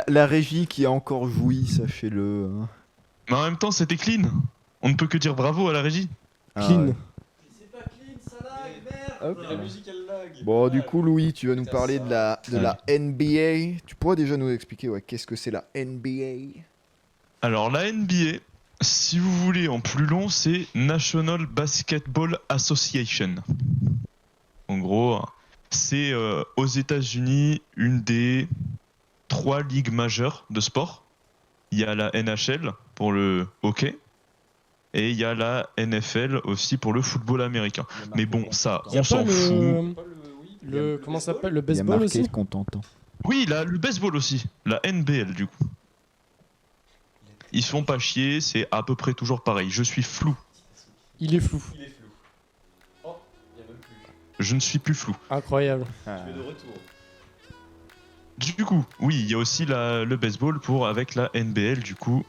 La régie qui a encore joui, sachez-le. Hein. Mais en même temps, c'était clean. On ne peut que dire bravo à la régie. Clean. ouais. C'est pas clean, ça lag, merde. Hop. Mais la musique elle lag. Bon, du coup, Louis, tu vas nous Putain, parler ça. de la NBA. Tu pourrais déjà nous expliquer qu'est-ce que c'est la NBA? Alors, la NBA, si vous voulez en plus long, c'est National Basketball Association. En gros, c'est aux États-Unis une des 3 ligues majeures de sport. Il y a la NHL pour le hockey et il y a la NFL aussi pour le football américain. Mais bon, ça, Y a on s'en pas fout. comment ça s'appelle, le Il y a baseball marqué aussi? qu'on t'entend. Oui, le baseball aussi, la NBL du coup. Ils se font pas chier, c'est à peu près toujours pareil. Je suis flou, Il est flou. Il est flou. Oh, il y a même plus. je ne suis plus flou. Incroyable. Tu es de retour. Du coup, oui, il y a aussi le baseball avec la NBL du coup.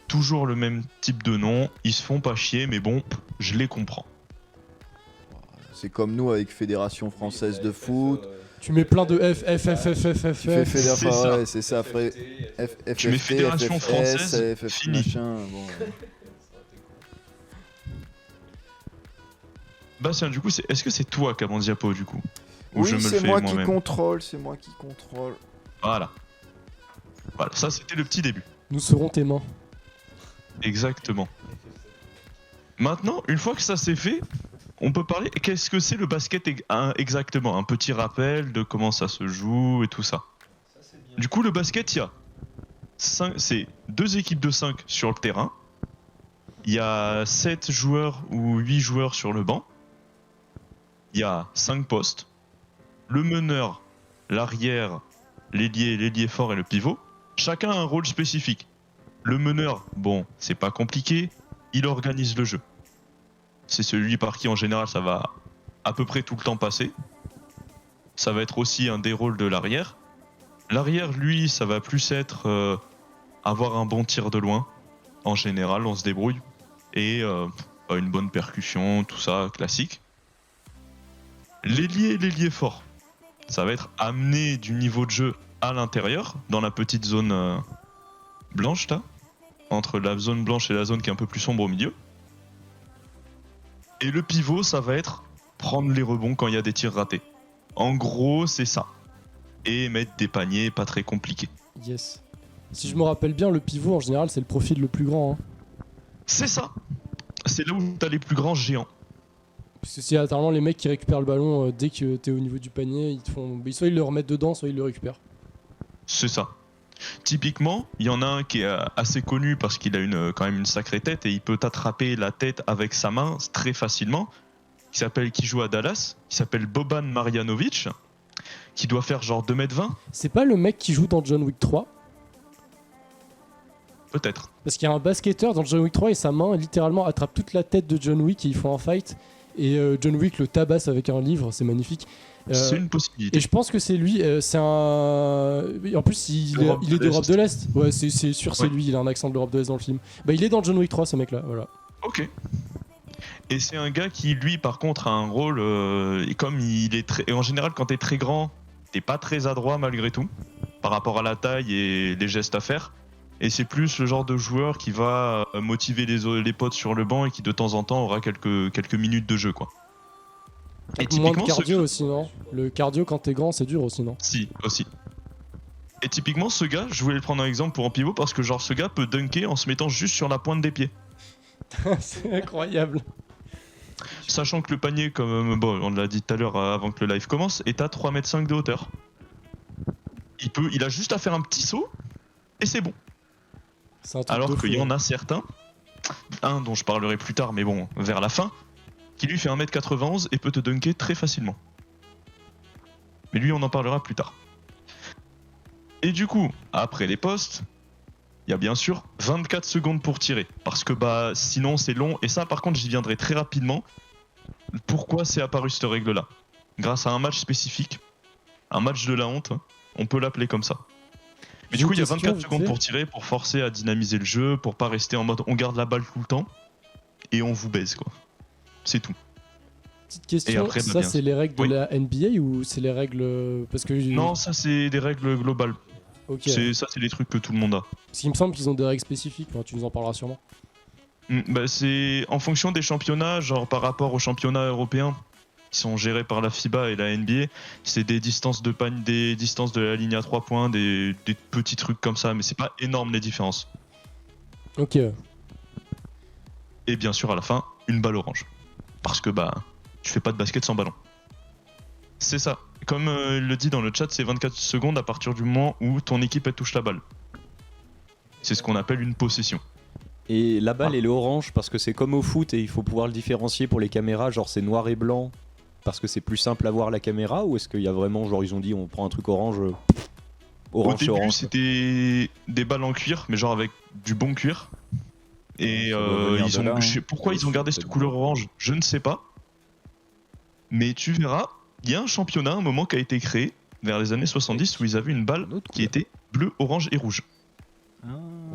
Toujours le même type de nom, ils se font pas chier, mais bon, je les comprends. C'est comme nous avec Fédération Française de Foot. Tu mets plein de F, F, F, F, F, Tu fais F, F. fédération, c'est ça. ouais, c'est ça, frère. Tu mets Fédération Française, FF fini. machin, bon. Bastien, du coup, est-ce que c'est toi qui as mon diapo du coup? Ou Oui, je me le c'est fais moi qui moi-même? contrôle, c'est moi qui contrôle. Voilà. Voilà, ça c'était le petit début. Nous serons tes mains. Exactement. Maintenant, une fois que ça c'est fait, on peut parler. Qu'est-ce que c'est le basket exactement? Un petit rappel de comment ça se joue et tout ça. Du coup, le basket, il y a c'est 2 équipes de 5 sur le terrain. Il y a 7 joueurs ou 8 joueurs sur le banc. Il y a 5 postes. Le meneur, l'arrière, l'ailier fort et le pivot. Chacun a un rôle spécifique. Le meneur, bon, c'est pas compliqué, il organise le jeu. C'est celui par qui en général ça va à peu près tout le temps passer. Ça va être aussi un des rôles de l'arrière. L'arrière, lui, ça va plus être avoir un bon tir de loin. En général, on se débrouille. Et une bonne percussion, tout ça, classique. L'ailier fort, ça va être amener du niveau de jeu à l'intérieur, dans la petite zone blanche, là, entre la zone blanche et la zone qui est un peu plus sombre au milieu. Et le pivot, ça va être prendre les rebonds quand il y a des tirs ratés. En gros, c'est ça. Et mettre des paniers pas très compliqués. Yes. Si je me rappelle bien, le pivot en général c'est le profil le plus grand. Hein. C'est ça. C'est là où t'as les plus grands géants. Parce que c'est littéralement les mecs qui récupèrent le ballon dès que t'es au niveau du panier, ils te font. Soit ils le remettent dedans, soit ils le récupèrent. C'est ça. Typiquement, il y en a un qui est assez connu parce qu'il a quand même une sacrée tête et il peut t'attraper la tête avec sa main très facilement. Qui joue à Dallas, qui s'appelle Boban Marjanovic, qui doit faire genre 2m20, C'est pas le mec qui joue dans John Wick 3? peut-être. Parce qu'il y a un basketteur dans John Wick 3 et sa main littéralement attrape toute la tête de John Wick et ils font un fight. Et John Wick le tabasse avec un livre, c'est magnifique. C'est une possibilité. Et je pense que c'est lui, c'est un. En plus, il est d'Europe de l'Est. Ouais, c'est sûr, c'est Ouais. lui, il a un accent de l'Europe de l'Est dans le film. Bah, il est dans John Wick 3, ce mec-là, voilà. Ok. Et c'est un gars qui, lui, par contre, a un rôle. Et comme il est très. Et en général, quand t'es très grand, t'es pas très adroit malgré tout, par rapport à la taille et les gestes à faire. Et c'est plus le genre de joueur qui va motiver les potes sur le banc et qui de temps en temps aura quelques minutes de jeu, quoi. Et Moins de typiquement, cardio aussi, non? Le cardio, quand t'es grand, c'est dur aussi, non? Si, aussi. Et typiquement, ce gars, je voulais le prendre un exemple pour un pivot parce que, genre, ce gars peut dunker en se mettant juste sur la pointe des pieds. C'est incroyable. Sachant que le panier, comme bon, on l'a dit tout à l'heure avant que le live commence, est à 3,5 m de hauteur. Il a juste à faire un petit saut et c'est bon. C'est un truc Alors de qu'il y fou, en a certains, un dont je parlerai plus tard, mais bon, vers la fin, qui lui fait 1m91 et peut te dunker très facilement. Mais lui, on en parlera plus tard. Et du coup, après les postes, il y a bien sûr 24 secondes pour tirer. Parce que bah sinon c'est long. Et ça par contre j'y viendrai très rapidement. Pourquoi c'est apparu cette règle-là? Grâce à un match spécifique. Un match de la honte. On peut l'appeler comme ça. Mais du coup il y a 24 secondes pour tirer, pour forcer à dynamiser le jeu, pour pas rester en mode on garde la balle tout le temps. Et on vous baise quoi. C'est tout. Petite question, Et après, bah, ça bien c'est les règles Oui. de la NBA ou c'est les règles... Parce que... Non, ça c'est des règles globales. Ok. C'est les trucs que tout le monde a. Parce qu'il me semble qu'ils ont des règles spécifiques, enfin, tu nous en parleras sûrement. Bah, c'est en fonction des championnats, genre par rapport aux championnats européens qui sont gérés par la FIBA et la NBA, c'est des distances de pagne, des distances de la ligne à 3 points, des petits trucs comme ça, mais c'est pas énorme les différences. Ok. Et bien sûr à la fin, une balle orange. Parce que bah, tu fais pas de basket sans ballon. C'est ça. Comme il le dit dans le chat, c'est 24 secondes à partir du moment où ton équipe elle touche la balle. C'est ce qu'on appelle une possession. Et la balle, elle est orange parce que c'est comme au foot et il faut pouvoir le différencier pour les caméras. Genre, c'est noir et blanc parce que c'est plus simple à voir la caméra, ou est-ce qu'il y a vraiment, genre, ils ont dit on prend un truc orange, Au orange c'est début, orange. c'était des balles en cuir, mais genre avec du bon cuir. Et Ça doit venir de là, hein. pourquoi ils ont gardé cette couleur orange, je ne sais pas. Mais tu verras, il y a un championnat, un moment qui a été créé vers les années 70 où ils avaient une balle Une autre qui était bleue, orange et rouge. Ah,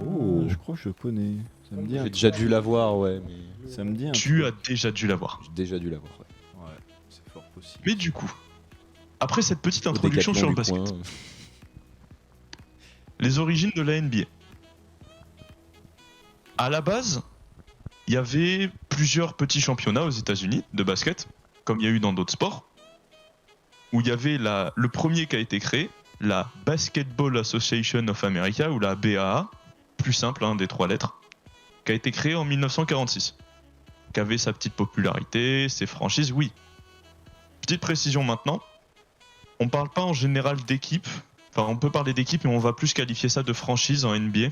Oh. je crois que je connais. Ça me dit un J'ai déjà dû la voir, ouais, mais Ça me dit un Tu truc. as déjà dû l'avoir. j'ai déjà dû la voir. Ouais. Ouais, c'est fort possible. Mais du coup, après cette petite Au introduction sur Décathlon le du basket, coin. les origines de la NBA. À la base, il y avait plusieurs petits championnats aux États-Unis de basket, comme il y a eu dans d'autres sports, où il y avait le premier qui a été créé, la Basketball Association of America, ou la BAA, plus simple, des 3 lettres, qui a été créée en 1946, qui avait sa petite popularité, ses franchises, oui. Petite précision maintenant, on parle pas en général d'équipe, enfin on peut parler d'équipe, mais on va plus qualifier ça de franchise en NBA,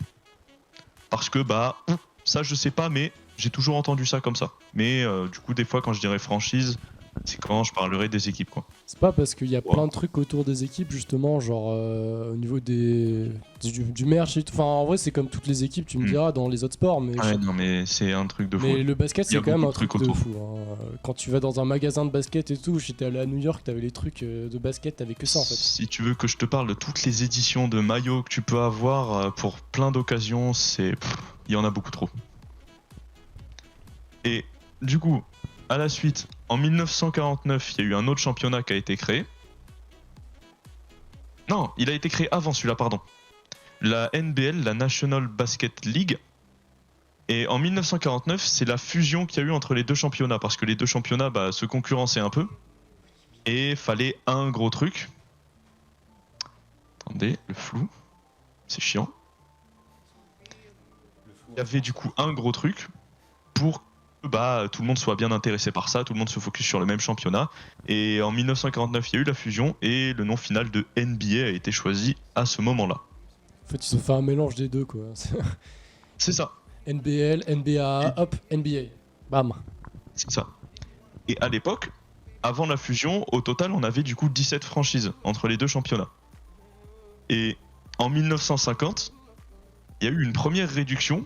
parce que bah, ça je sais pas, mais j'ai toujours entendu ça comme ça. Mais du coup, des fois, quand je dirais franchise, c'est quand je parlerai des équipes, quoi. C'est pas parce qu'il y a Ouais. plein de trucs autour des équipes, justement, genre au niveau du merch et tout. Enfin, en vrai, c'est comme toutes les équipes, tu me Mm. diras, dans les autres sports. Mais, Ouais, non, mais c'est un truc de fou. mais le basket, Il y a c'est quand même un beaucoup de truc trucs de autour. fou. Hein. Quand tu vas dans un magasin de basket et tout, j'étais allé à New York, t'avais les trucs de basket, t'avais que ça en fait. Si tu veux que je te parle de toutes les éditions de maillots que tu peux avoir pour plein d'occasions, il y en a beaucoup trop. Et du coup, à la suite, en 1949, il y a eu un autre championnat qui a été créé. Non, il a été créé avant celui-là, pardon. La NBL, la National Basket League. Et en 1949, c'est la fusion qu'il y a eu entre les deux championnats, parce que les deux championnats se concurrençaient un peu. Et fallait un gros truc. Attendez, le flou. C'est chiant. Il y avait du coup un gros truc pour que tout le monde soit bien intéressé par ça, tout le monde se focus sur le même championnat. Et en 1949, il y a eu la fusion et le nom final de NBA a été choisi à ce moment-là. En fait, ils ont fait un mélange des deux quoi. C'est ça, NBL, NBA, hop, NBA. Bam. c'est ça. Et à l'époque, avant la fusion, au total, on avait du coup 17 franchises entre les deux championnats. Et en 1950, il y a eu une première réduction.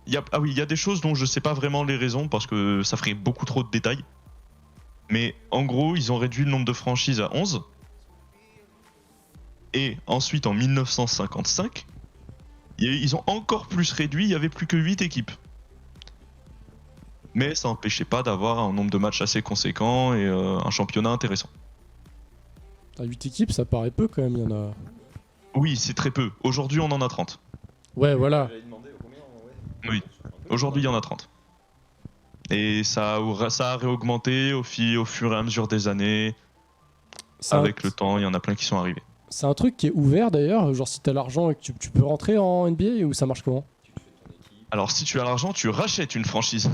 Il y a des choses dont je sais pas vraiment les raisons parce que ça ferait beaucoup trop de détails. Mais en gros, ils ont réduit le nombre de franchises à 11. Et ensuite, en 1955, ils ont encore plus réduit, il y avait plus que 8 équipes. Mais ça n'empêchait pas d'avoir un nombre de matchs assez conséquent et un championnat intéressant. À 8 équipes, ça paraît peu quand même, il y en a. Oui, c'est très peu. Aujourd'hui, on en a 30. Ouais, voilà. J'avais demandé combien, ouais. Oui. Aujourd'hui, il y en a 30. Et ça a réaugmenté au fur et à mesure des années. C'est Avec un, le temps, il y en a plein qui sont arrivés. c'est un truc qui est ouvert d'ailleurs, genre si t'as l'argent et que tu peux rentrer en NBA ou ça marche comment? Alors, si tu as l'argent, tu rachètes une franchise.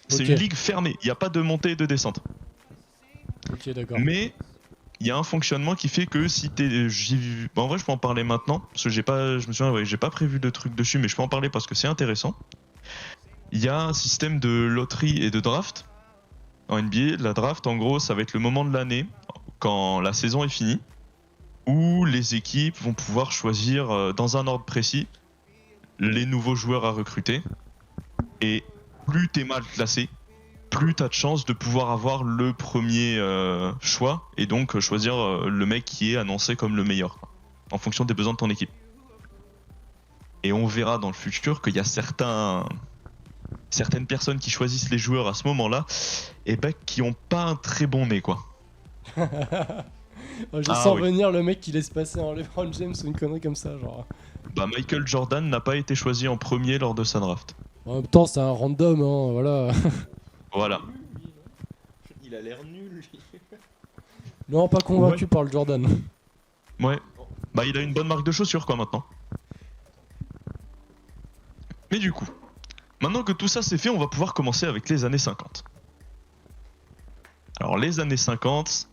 C'est Ok. une ligue fermée. Il n'y a pas de montée et de descente. Ok, d'accord. Mais il y a un fonctionnement qui fait que si t'es. En vrai, je peux en parler maintenant. Parce que je me souviens, j'ai pas prévu de truc dessus, mais je peux en parler parce que c'est intéressant. Il y a un système de loterie et de draft. En NBA, la draft, en gros, ça va être le moment de l'année, quand la saison est finie, où les équipes vont pouvoir choisir, dans un ordre précis, les nouveaux joueurs à recruter. Et plus t'es mal classé, plus t'as de chances de pouvoir avoir le premier choix et donc choisir le mec qui est annoncé comme le meilleur, quoi, en fonction des besoins de ton équipe. Et on verra dans le futur qu'il y a certaines personnes qui choisissent les joueurs à ce moment-là et qui ont pas un très bon nez, quoi. Je Ah sens oui. venir le mec qui laisse passer un LeBron James ou une connerie comme ça, genre. Bah, Michael Jordan n'a pas été choisi en premier lors de sa draft. En même temps, c'est un random, hein, voilà. Voilà. Il a l'air nul, lui. Non, pas convaincu par le Jordan. Ouais. Bah, il a une bonne marque de chaussures, quoi, maintenant. Mais du coup, maintenant que tout ça c'est fait, on va pouvoir commencer avec les années 50. Alors, les années 50...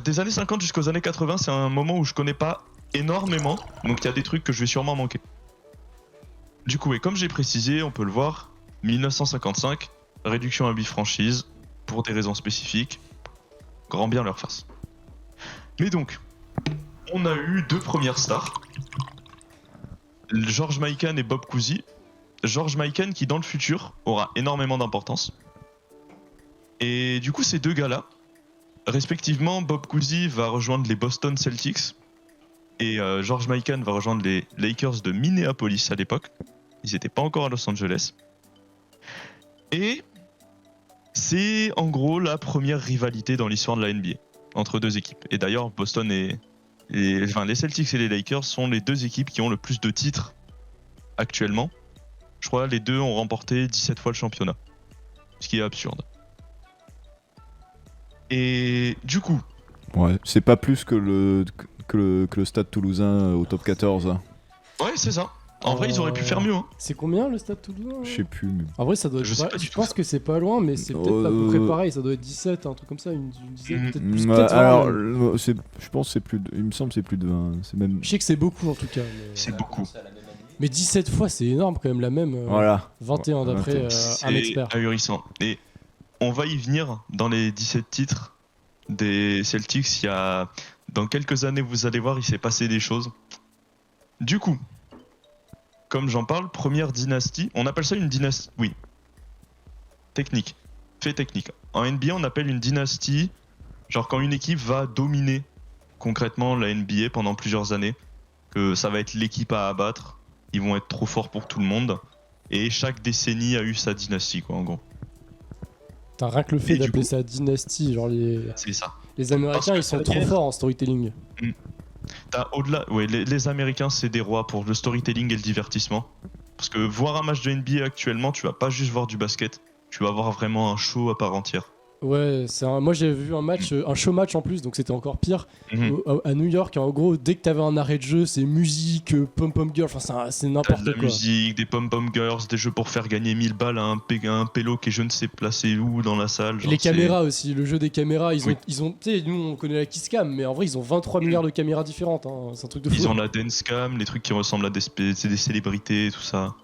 des années 50 jusqu'aux années 80, c'est un moment où je connais pas énormément, donc il y a des trucs que je vais sûrement manquer. Du coup, et comme j'ai précisé, on peut le voir, 1955, réduction à 8 franchises, pour des raisons spécifiques, grand bien leur face. Mais donc, on a eu deux premières stars, George Mikan et Bob Cousy. George Mikan qui dans le futur aura énormément d'importance. Et du coup, ces deux gars-là, respectivement, Bob Cousy va rejoindre les Boston Celtics et George Mikan va rejoindre les Lakers de Minneapolis à l'époque. Ils n'étaient pas encore à Los Angeles. Et c'est en gros la première rivalité dans l'histoire de la NBA entre deux équipes. Et d'ailleurs, Boston et les Celtics et les Lakers sont les deux équipes qui ont le plus de titres actuellement. Je crois que les deux ont remporté 17 fois le championnat. Ce qui est absurde. Et du coup, Ouais, c'est pas plus que le Stade Toulousain au top 14. Hein. ouais, c'est ça. En vrai, ils auraient pu faire mieux. Hein. C'est combien le stade Toulousain Je sais plus. Mais... En vrai, ça doit être. Je sais pas du je tout pense ça. que c'est pas loin, mais c'est peut-être à peu près pareil. Ça doit être 17, un truc comme ça, une dizaine, peut-être plus. Peut-être 20, alors, même. je pense que c'est plus. Il me semble que c'est plus de 20. C'est même. Je sais que c'est beaucoup en tout cas. Mais, C'est beaucoup. mais 17 fois, c'est énorme quand même, la même. Voilà. 21 d'après un C'est expert. ahurissant. Et on va y venir dans les 17 titres des Celtics. Il y a... Dans quelques années, vous allez voir, il s'est passé des choses. Du coup, comme j'en parle, première dynastie, on appelle ça une dynastie. Oui. Technique. Fait technique. En NBA, on appelle une dynastie, genre quand une équipe va dominer concrètement la NBA pendant plusieurs années, que ça va être l'équipe à abattre, ils vont être trop forts pour tout le monde, et chaque décennie a eu sa dynastie, quoi, en gros. Putain, rien que le fait Et du d'appeler coup- ça dynastie, genre C'est ça. les Américains, que ils sont ça trop vient- forts en storytelling. T'as au-delà, ouais, les Américains, c'est des rois pour le storytelling et le divertissement. Parce que voir un match de NBA actuellement, tu vas pas juste voir du basket, tu vas voir vraiment un show à part entière. Ouais, moi j'ai vu un match, un show match en plus, donc c'était encore pire. Mhm. À New York, en gros, dès que t'avais un arrêt de jeu, c'est musique, pom-pom girl, enfin c'est T'as n'importe de la quoi. musique, des pom-pom girls, des jeux pour faire gagner 1000 balles à un pélo qui est je ne sais placé où dans la salle. Et genre, les c'est- caméras aussi, le jeu des caméras, Oui. ils ont, tu sais, nous on connaît la kiss cam, mais en vrai ils ont 23 milliards de caméras différentes, hein. C'est un truc de fou. Ils ont la dance cam, les trucs qui ressemblent à c'est des célébrités, tout ça.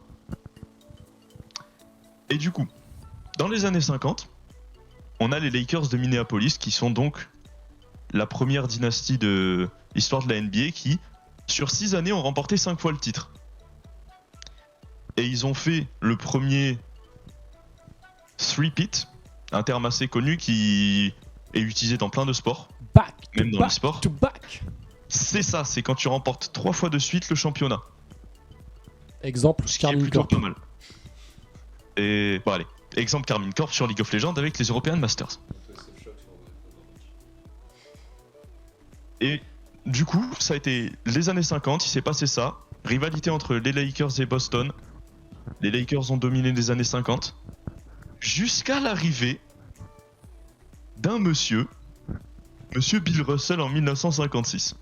Et du coup, dans les années 50, on a les Lakers de Minneapolis qui sont donc la première dynastie de l'histoire de la NBA qui, sur 6 années, ont remporté 5 fois le titre. Et ils ont fait le premier three-peat, un terme assez connu qui est utilisé dans plein de sports, Back to même dans le back sport. to back. C'est ça, c'est quand tu remportes 3 fois de suite le championnat. Exemple, Ce qui est Carmine plutôt Corp. pas mal. Et bon allez, exemple Carmine Corp sur League of Legends avec les European Masters. Et du coup, ça a été les années 50, il s'est passé ça. Rivalité entre les Lakers et Boston. Les Lakers ont dominé les années 50. Jusqu'à l'arrivée d'un monsieur Bill Russell en 1956.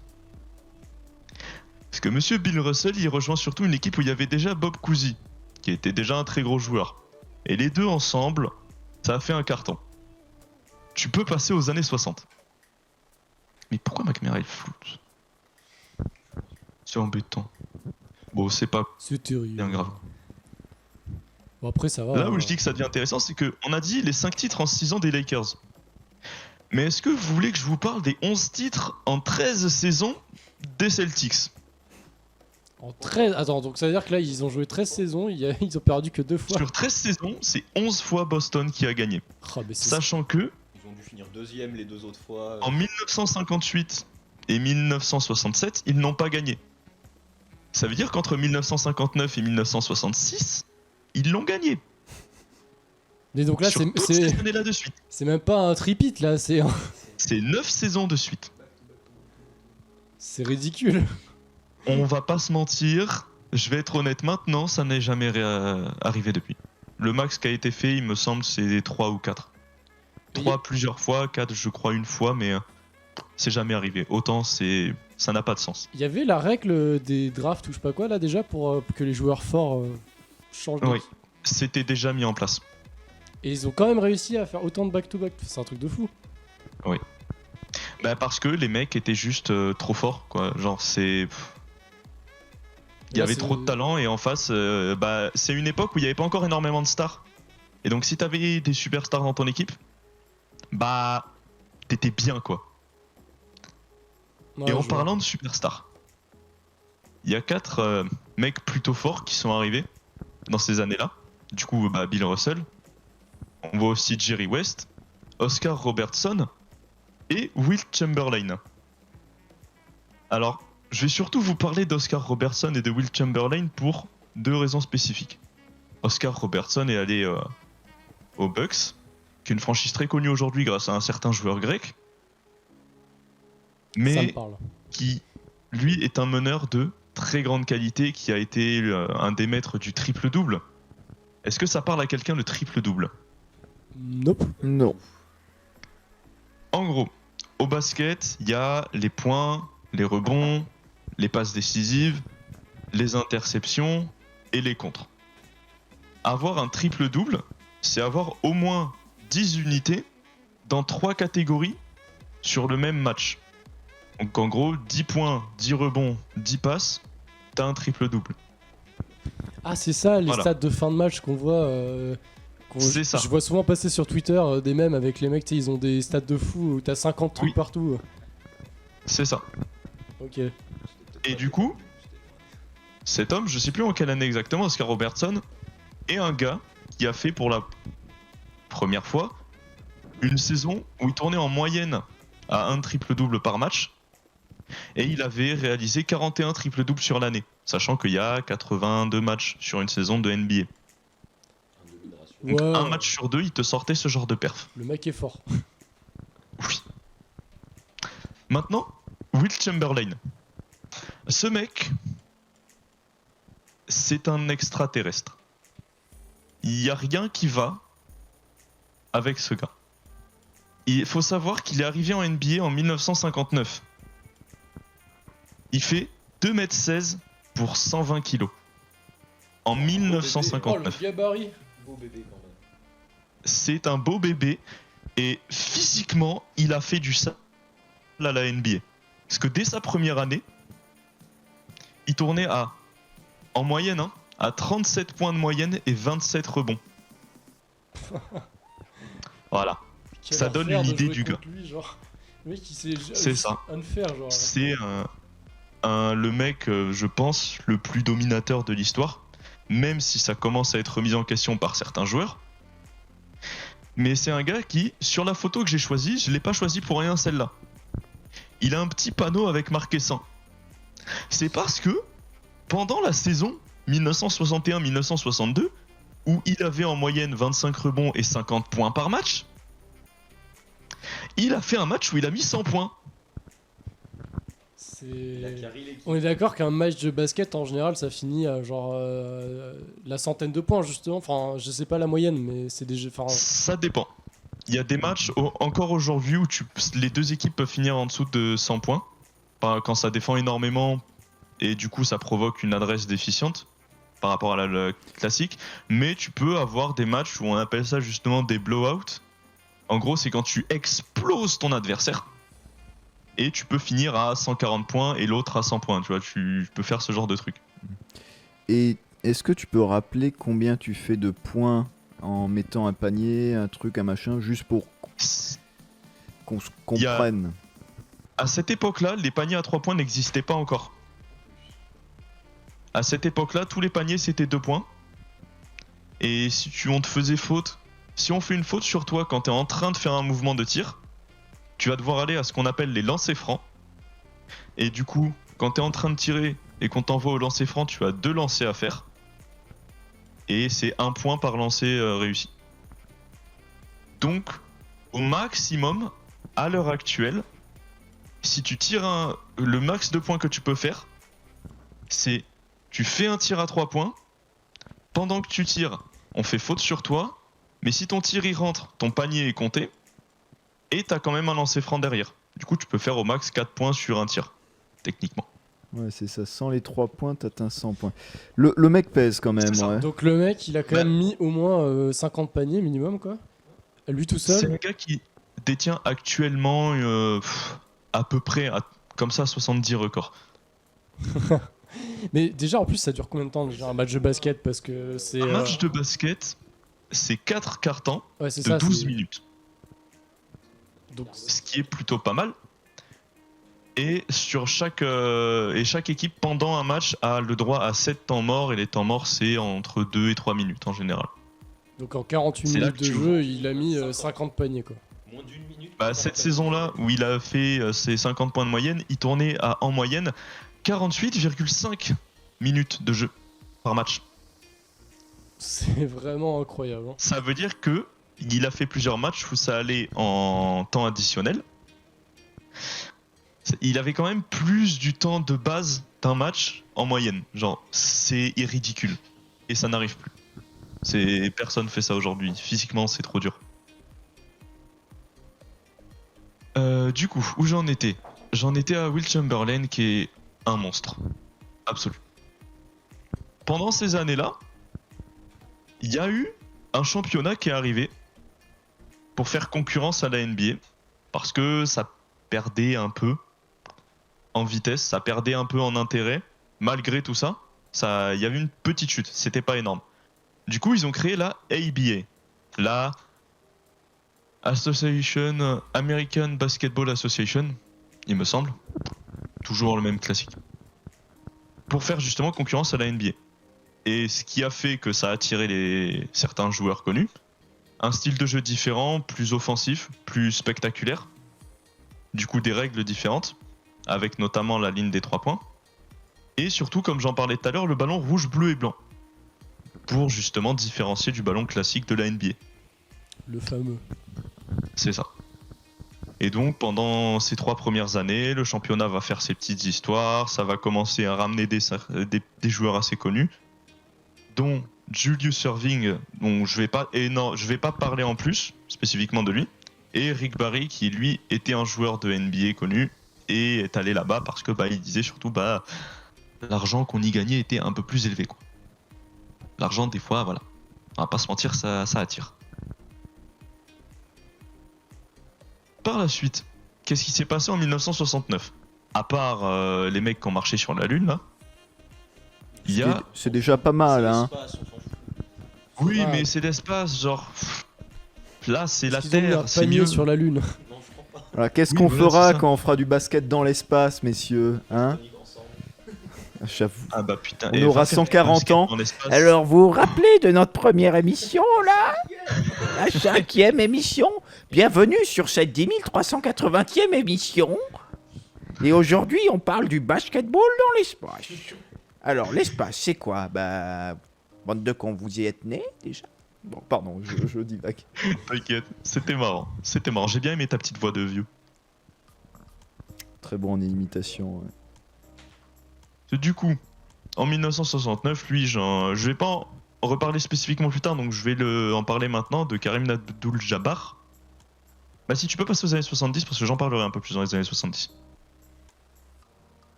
Parce que monsieur Bill Russell, il rejoint surtout une équipe où il y avait déjà Bob Cousy, qui était déjà un très gros joueur. Et les deux ensemble, ça a fait un carton. Tu peux passer aux années 60. Mais pourquoi ma caméra est floute? C'est embêtant. Bon, c'est pas C'est terrible. bien grave. Bon, après ça va. Là où hein. je dis que ça devient intéressant, c'est que on a dit les 5 titres en 6 ans des Lakers. Mais est-ce que vous voulez que je vous parle des 11 titres en 13 saisons des Celtics? En 13... Attends, donc ça veut dire que là ils ont joué 13 saisons, ils ont perdu que 2 fois. Sur 13 saisons, c'est 11 fois Boston qui a gagné. Oh, mais c'est Sachant que Ils ont dû finir deuxième les deux autres fois. en 1958 et 1967, ils n'ont pas gagné. Ça veut dire qu'entre 1959 et 1966, ils l'ont gagné. Mais donc là Sur toutes ces années-là de suite. c'est même pas un tripit là, c'est un... C'est 9 saisons de suite. C'est ridicule. On va pas se mentir, je vais être honnête maintenant, ça n'est jamais arrivé depuis. Le max qui a été fait, il me semble, c'est 3 ou 4. 3 plusieurs fois, 4 je crois une fois, mais c'est jamais arrivé. Autant ça n'a pas de sens. Il y avait la règle des drafts ou je sais pas quoi là déjà pour que les joueurs forts changent de... Oui, c'était déjà mis en place. Et ils ont quand même réussi à faire autant de back-to-back. C'est un truc de fou. Bah parce que les mecs étaient juste trop forts, quoi. Genre c'est... Il y Là, avait c'est- trop de talent et en face, bah, c'est une époque où il n'y avait pas encore énormément de stars. Et donc si t'avais des superstars dans ton équipe, bah t'étais bien, quoi. Ouais, Et en je vois. parlant de superstars, il y a 4 mecs plutôt forts qui sont arrivés dans ces années-là. Du coup, bah, Bill Russell. On voit aussi Jerry West, Oscar Robertson et Will Chamberlain. Alors, je vais surtout vous parler d'Oscar Robertson et de Will Chamberlain pour 2 raisons spécifiques. Oscar Robertson est allé aux Bucks, qui est une franchise très connue aujourd'hui grâce à un certain joueur grec, Ça me mais parle. qui, lui, est un meneur de très grande qualité, qui a été un des maîtres du triple-double. Est-ce que ça parle à quelqu'un le triple-double? Nope. Non. En gros, au basket, il y a les points, les rebonds, les passes décisives, les interceptions et les contres. Avoir un triple-double, c'est avoir au moins 10 unités dans 3 catégories sur le même match. Donc en gros, 10 points, 10 rebonds, 10 passes, t'as un triple-double. Ah, c'est ça, les Voilà. stats de fin de match qu'on voit. C'est ça. Je vois souvent passer sur Twitter des mèmes avec les mecs, tu sais, ils ont des stats de fou où t'as 50 trucs Oui. partout. C'est ça. Ok. Et du coup, cet homme, je sais plus en quelle année exactement, Oscar Robertson, est un gars qui a fait pour la première fois une saison où il tournait en moyenne à un triple-double par match. Et il avait réalisé 41 triple-doubles sur l'année, sachant qu'il y a 82 matchs sur une saison de NBA. Donc Ouais, un match sur 2, il te sortait ce genre de perf. le mec est fort. Oui. Maintenant, Will Chamberlain. Ce mec, c'est un extraterrestre. Il n'y a rien qui va avec ce gars. Il faut savoir qu'il est arrivé en NBA en 1959. Il fait 2m16 pour 120 kg. En Oh, 1959. le gabarit. Beau bébé quand même. C'est un beau bébé et physiquement, il a fait du sale à la NBA. Parce que dès sa première année, il tournait en moyenne, à 37 points de moyenne et 27 rebonds. Voilà, Quel Ça donne enfer une de idée jouer du contre lui, genre. Le mec, il s'est C'est ça. unfair, genre. c'est le mec, je pense, le plus dominateur de l'histoire, même si ça commence à être remis en question par certains joueurs. Mais c'est un gars qui, sur la photo que j'ai choisie, je l'ai pas choisi pour rien celle-là. Il a un petit panneau avec marqué 100. C'est parce que, pendant la saison 1961-1962, où il avait en moyenne 25 rebonds et 50 points par match, il a fait un match où il a mis 100 points. Il a C'est... carry l'équipe. On est d'accord qu'un match de basket, en général, ça finit à genre la centaine de points, justement. Enfin, je sais pas la moyenne, mais c'est des... Enfin, Ça dépend. Il y a des matchs encore aujourd'hui où les deux équipes peuvent finir en dessous de 100 points. Quand ça défend énormément et du coup ça provoque une adresse déficiente par rapport à la classique. Mais tu peux avoir des matchs où on appelle ça justement des blowouts. En gros, c'est quand tu exploses ton adversaire et tu peux finir à 140 points et l'autre à 100 points. Tu vois, tu peux faire ce genre de truc. Et est-ce que tu peux rappeler combien tu fais de points en mettant un panier, un truc, un machin, juste pour qu'on se Il y a- comprenne? À cette époque-là, les paniers à 3 points n'existaient pas encore. À cette époque-là, tous les paniers c'était 2 points. Et si on te faisait faute, si on fait une faute sur toi quand tu es en train de faire un mouvement de tir, tu vas devoir aller à ce qu'on appelle les lancers francs. Et du coup, quand tu es en train de tirer et qu'on t'envoie au lancer franc, tu as 2 lancers à faire. Et c'est 1 point par lancer réussi. Donc, au maximum, à l'heure actuelle, si tu tires le max de points que tu peux faire, c'est tu fais un tir à 3 points. Pendant que tu tires, on fait faute sur toi. Mais si ton tir y rentre, ton panier est compté. Et t'as quand même un lancer franc derrière. Du coup, tu peux faire au max 4 points sur un tir, techniquement. Ouais, c'est ça. Sans les 3 points, t'atteins 100 points. Le mec pèse quand même, C'est ça. ouais. Donc le mec, il a quand Bah. même mis au moins 50 paniers minimum, quoi. Lui tout C'est seul. le gars qui détient actuellement à peu près comme ça 70 records. Mais déjà, en plus, ça dure combien de temps déjà un match de basket? Parce que c'est. Un match de basket, c'est 4 quarts-temps Ouais, c'est de ça. 12 minutes. Donc, Ce qui est plutôt pas mal. Et sur chaque équipe, pendant un match, a le droit à 7 temps morts. Et les temps morts, c'est entre 2 et 3 minutes en général. donc en 48 C'est là minutes que de tu jeu, il a mis 50 paniers, quoi. Moins d'une minute. Bah, cette saison-là, où il a fait ses 50 points de moyenne, il tournait à en moyenne 48,5 minutes de jeu par match. C'est vraiment incroyable. Hein. Ça veut dire que il a fait plusieurs matchs où ça allait en temps additionnel. Il avait quand même plus du temps de base d'un match en moyenne. Genre, c'est ridicule. Et ça n'arrive plus. Personne fait ça aujourd'hui. Physiquement, c'est trop dur. Du coup, où j'en étais? J'en étais à Will Chamberlain, qui est un monstre. Absolu. Pendant ces années-là, il y a eu un championnat qui est arrivé pour faire concurrence à la NBA. Parce que ça perdait un peu en vitesse, ça perdait un peu en intérêt. Malgré tout ça, il y avait une petite chute. C'était pas énorme. Du coup, ils ont créé la ABA. La American Basketball Association, il me semble. Toujours le même classique. Pour faire justement concurrence à la NBA. Et ce qui a fait que ça a attiré certains joueurs connus. Un style de jeu différent, plus offensif, plus spectaculaire. Du coup, des règles différentes, avec notamment la ligne des 3 points. Et surtout, comme j'en parlais tout à l'heure, le ballon rouge, bleu et blanc. Pour justement différencier du ballon classique de la NBA. Le fameux. C'est ça. Et donc, pendant ces 3 premières années, le championnat va faire ses petites histoires, ça va commencer à ramener des joueurs assez connus, dont Julius Erving, dont je vais pas parler en plus, spécifiquement de lui, et Rick Barry, qui lui était un joueur de NBA connu, et est allé là-bas parce que il disait surtout l'argent qu'on y gagnait était un peu plus élevé, quoi. L'argent, des fois, voilà. On va pas se mentir, ça attire. Par la suite, qu'est-ce qui s'est passé en 1969? À part les mecs qui ont marché sur la Lune, là, il y a... C'est déjà pas mal, hein. Oui, Ah. mais c'est l'espace, genre... Là, c'est la Ils ont mis un Terre, c'est panier mieux. sur la Lune. Alors, qu'est-ce Oui, qu'on voilà, fera c'est ça. quand on fera du basket dans l'espace, messieurs, hein? J'avoue. Ah bah putain. On et aura va faire 140 basket ans. dans l'espace. Alors, vous vous rappelez de notre première émission, là? La 5e émission? Bienvenue sur cette 10 380e émission. Et aujourd'hui, on parle du basketball dans l'espace. Alors, l'espace, c'est quoi? Bah, bande de cons, vous y êtes nés, déjà? Bon, pardon, je divague. T'inquiète, c'était marrant. C'était marrant. J'ai bien aimé ta petite voix de vieux. Très bon en imitation. Ouais. Du coup, en 1969, lui, je vais pas en reparler spécifiquement plus tard, donc je vais en parler maintenant de Karim Abdul-Jabbar. Bah si tu peux passer aux années 70, parce que j'en parlerai un peu plus dans les années 70.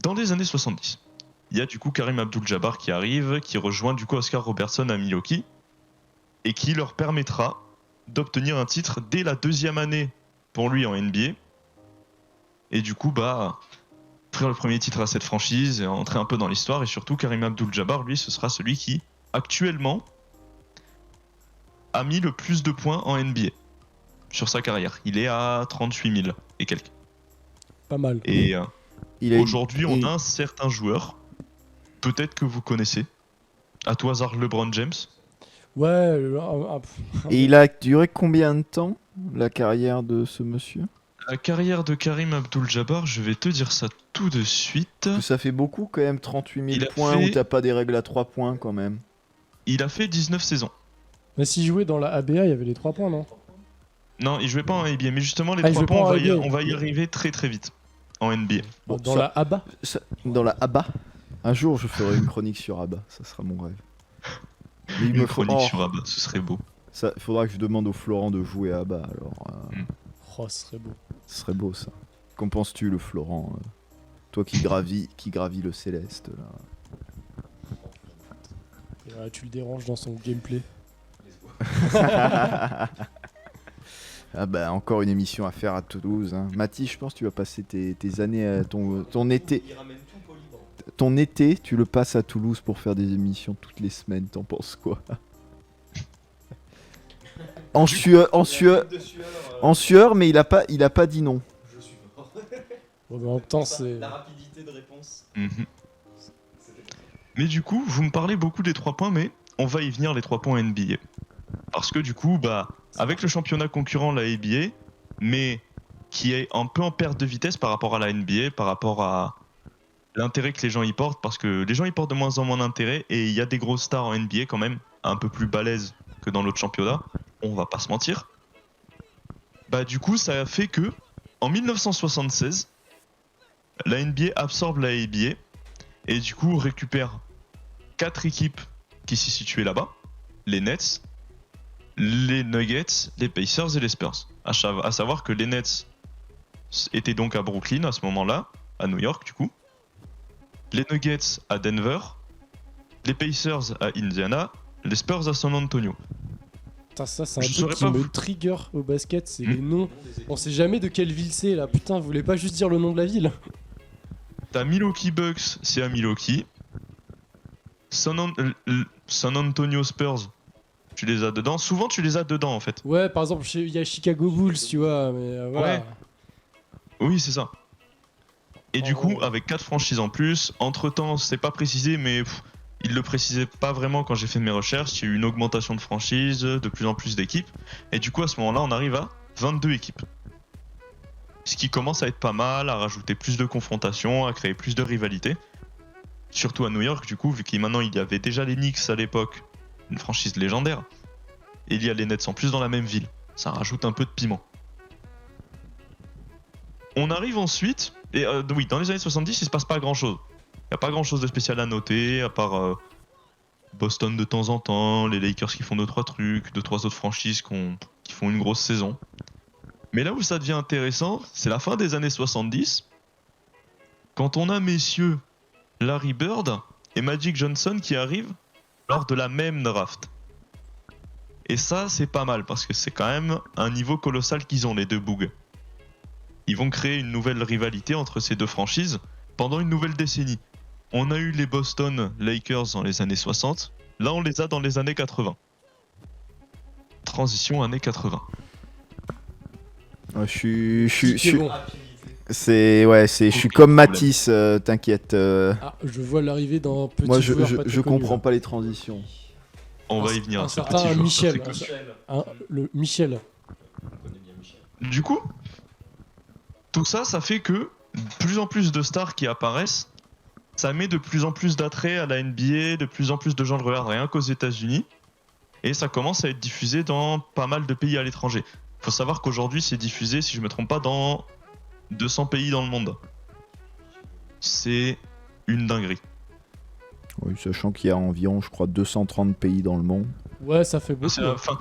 Dans les années 70, il y a du coup Karim Abdul-Jabbar qui arrive, qui rejoint du coup Oscar Robertson à Milwaukee, et qui leur permettra d'obtenir un titre dès la 2e année pour lui en NBA. Et du coup, offrir le premier titre à cette franchise et entrer un peu dans l'histoire. Et surtout, Karim Abdul-Jabbar, lui, ce sera celui qui, actuellement, a mis le plus de points en NBA sur sa carrière. Il est à 38 000 et quelques. Pas mal. Et Il a- aujourd'hui, on et- a un certain joueur, peut-être que vous connaissez, à tout hasard LeBron James. Ouais, Et il a duré combien de temps, la carrière de ce monsieur? La carrière de Karim Abdul-Jabbar, je vais te dire ça tout de suite. Parce que ça fait beaucoup quand même, 38 000 Il a points fait- où t'as pas des règles à 3 points quand même. Il a fait 19 saisons. Mais s'il jouait dans la ABA, il y avait les 3 points, non? Non, il jouait pas en NBA, mais justement, les Ah, il 3 jouait points, pas en on NBA. va y arriver très très vite en NBA. Bon, Dans ça- la ABA. Dans la ABBA. Un jour, je ferai une chronique sur ABBA, ça sera mon rêve. Mais il Une me faut... chronique oh, sur ABBA, ce serait beau. ça, faudra que je demande au Florent de jouer à ABBA, alors Oh, ce serait beau. ce serait beau ça. Qu'en penses-tu, le Florent toi qui gravis le céleste là. Et voilà, tu le déranges dans son gameplay. Ah bah encore une émission à faire à Toulouse. Hein. Mathis, je pense que tu vas passer tes années, ton été. Il ramène tout Polyban. Ton été, tu le passes à Toulouse pour faire des émissions toutes les semaines. T'en penses quoi? En sueur, mais il a pas dit non. Je suis mort. Ouais, mais en même temps, c'est. La rapidité de réponse. Mhm. C'était- Mais du coup, vous me parlez beaucoup des 3 points, mais on va y venir les 3 points NBA. Parce que du coup, bah, avec le championnat concurrent, la ABA, mais qui est un peu en perte de vitesse par rapport à la NBA, par rapport à l'intérêt que les gens y portent, parce que les gens y portent de moins en moins d'intérêt, et il y a des grosses stars en NBA quand même, un peu plus balèzes que dans l'autre championnat, on va pas se mentir. Bah du coup, ça a fait que, en 1976, la NBA absorbe la ABA, et du coup récupère 4 équipes qui s'y situaient là-bas, les Nets, les Nuggets, les Pacers et les Spurs. À savoir que les Nets étaient donc à Brooklyn à ce moment-là, à New York du coup, les Nuggets à Denver, les Pacers à Indiana, les Spurs à San Antonio. Putain, ça, c'est un Je truc saurais qui pas me vous- trigger au basket, c'est Hmm. les noms. On sait jamais de quelle ville c'est là. Putain, vous voulez pas juste dire le nom de la ville? T'as Milwaukee Bucks, c'est à Milwaukee. San Antonio Spurs, tu les as dedans. Souvent, tu les as dedans en fait. Ouais, par exemple, il y a Chicago Bulls, tu vois, mais voilà. Ouais. Oui, c'est ça. Et du Oh. coup, avec 4 franchises en plus, entre-temps, c'est pas précisé, mais il le précisait pas vraiment quand j'ai fait mes recherches. Il y a eu une augmentation de franchises, de plus en plus d'équipes. Et du coup, à ce moment-là, on arrive à 22 équipes. Ce qui commence à être pas mal, à rajouter plus de confrontations, à créer plus de rivalités. Surtout à New York, du coup, vu qu'il maintenant il y avait déjà les Knicks à l'époque, une franchise légendaire. Et il y a les Nets en plus dans la même ville. Ça rajoute un peu de piment. On arrive ensuite, et oui, dans les années 70, il se passe pas grand chose. Il n'y a pas grand chose de spécial à noter, à part Boston de temps en temps, les Lakers qui font 2-3 trucs, 2-3 autres franchises qui font une grosse saison. Mais là où ça devient intéressant, c'est la fin des années 70, quand on a messieurs Larry Bird et Magic Johnson qui arrivent lors de la même draft. Et ça, c'est pas mal, parce que c'est quand même un niveau colossal qu'ils ont, les deux bougs. Ils vont créer une nouvelle rivalité entre ces deux franchises pendant une nouvelle décennie. On a eu les Boston Lakers dans les années 60, là on les a dans les années 80. Transition années 80. Ouais, je C'est suis bon. je suis comme Mathis, t'inquiète. Ah, je vois l'arrivée d'un petit Moi, joueur pas très je connu, comprends là. pas les transitions. On va y venir un à ce certain petit joueur Michel. très connu. Le Michel. On connaît bien Michel. Du coup, tout ça, ça fait que plus en plus de stars qui apparaissent, ça met de plus en plus d'attrait à la NBA, de plus en plus de gens le regardent rien qu'aux États-Unis, et ça commence à être diffusé dans pas mal de pays à l'étranger. Faut savoir qu'aujourd'hui, c'est diffusé, si je me trompe pas, dans 200 pays dans le monde. C'est une dinguerie. Oui, sachant qu'il y a environ, je crois, 230 pays dans le monde. Ouais, ça fait beaucoup. Enfin,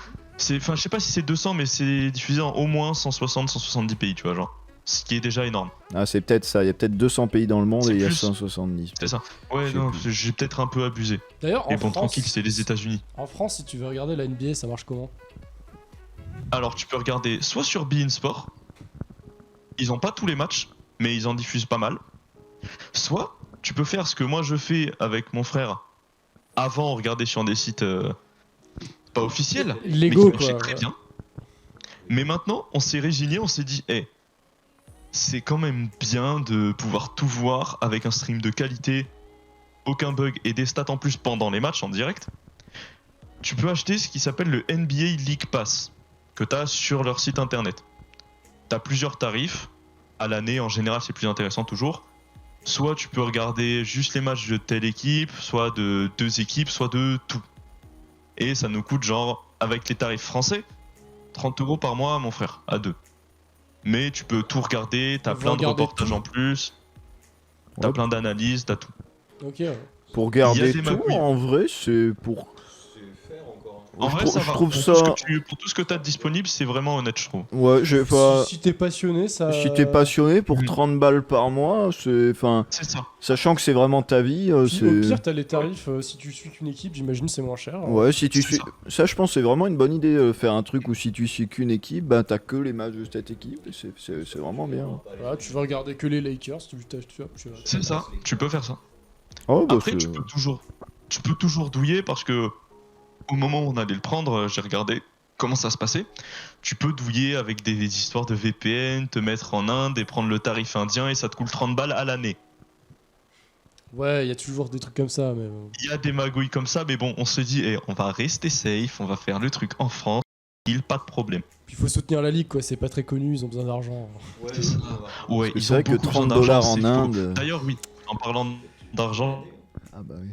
je sais pas si c'est 200, mais c'est diffusé en au moins 160-170 pays, tu vois, genre. Ce qui est déjà énorme. Ah, c'est peut-être ça. Il y a peut-être 200 pays dans le monde C'est et il y a plus. 170. C'est ça. Ouais, Je sais non, plus. j'ai peut-être un peu abusé. D'ailleurs, Et en bon, France, tranquille, c'est les États-Unis. en France, si tu veux regarder la NBA, ça marche comment? Alors, tu peux regarder soit sur beIN Sport, ils ont pas tous les matchs, mais ils en diffusent pas mal. Soit, tu peux faire ce que moi je fais avec mon frère. Avant, regarder sur des sites pas officiels, Lego, mais qui marchaient quoi. très bien. Mais maintenant, on s'est résigné, on s'est dit, c'est quand même bien de pouvoir tout voir avec un stream de qualité, aucun bug et des stats en plus pendant les matchs en direct. Tu peux acheter ce qui s'appelle le NBA League Pass, que tu as sur leur site internet. Tu as plusieurs tarifs, à l'année en général c'est plus intéressant toujours. Soit tu peux regarder juste les matchs de telle équipe, soit de deux équipes, soit de tout. Et ça nous coûte genre, avec les tarifs français, 30 euros par mois, mon frère, à deux. Mais tu peux tout regarder, t'as On peut plein de regarder reportages tout. en plus, t'as Ouais. plein d'analyses, t'as tout. Ok. Ouais. Pour garder des tout, magouilles. en vrai, c'est pour. C'est faire encore. En je vrai, trou- ça je va. trouve Pour ça. tout ce que pour tout ce que t'as de disponible, c'est vraiment honnête, je trouve. Ouais, j'ai pas. Si t'es passionné, ça. Si t'es passionné pour Mhm. 30 balles par mois, c'est. Enfin, C'est ça. sachant que c'est vraiment ta vie, Puis, c'est. au pire, t'as les tarifs. Si tu suis qu'une équipe, j'imagine c'est moins cher. Ouais, si tu C'est suis. Ça, je pense, c'est vraiment une bonne idée, faire un truc où si tu suis qu'une équipe, bah t'as que les matchs de cette équipe, et c'est vraiment bien. Voilà, tu vas regarder que les Lakers. Tu C'est ça. Tu peux faire ça. Oh, bah, Après, tu peux toujours douiller parce que au moment où on allait le prendre, j'ai regardé comment ça se passait. Tu peux douiller avec des histoires de VPN, te mettre en Inde et prendre le tarif indien et ça te coûte 30 balles à l'année. Ouais, il y a toujours des trucs comme ça, mais. Il y a des magouilles comme ça, mais bon, on se dit, on va rester safe, on va faire le truc en France, pas de problème. Puis il faut soutenir la ligue, quoi. C'est pas très connu, ils ont besoin d'argent. Ouais, C'est ça. Ouais, que ils c'est ont vrai que beaucoup besoin 30 d'argent, dollars en c'est faux. Inde. D'ailleurs, oui, en parlant d'argent, Ah bah oui.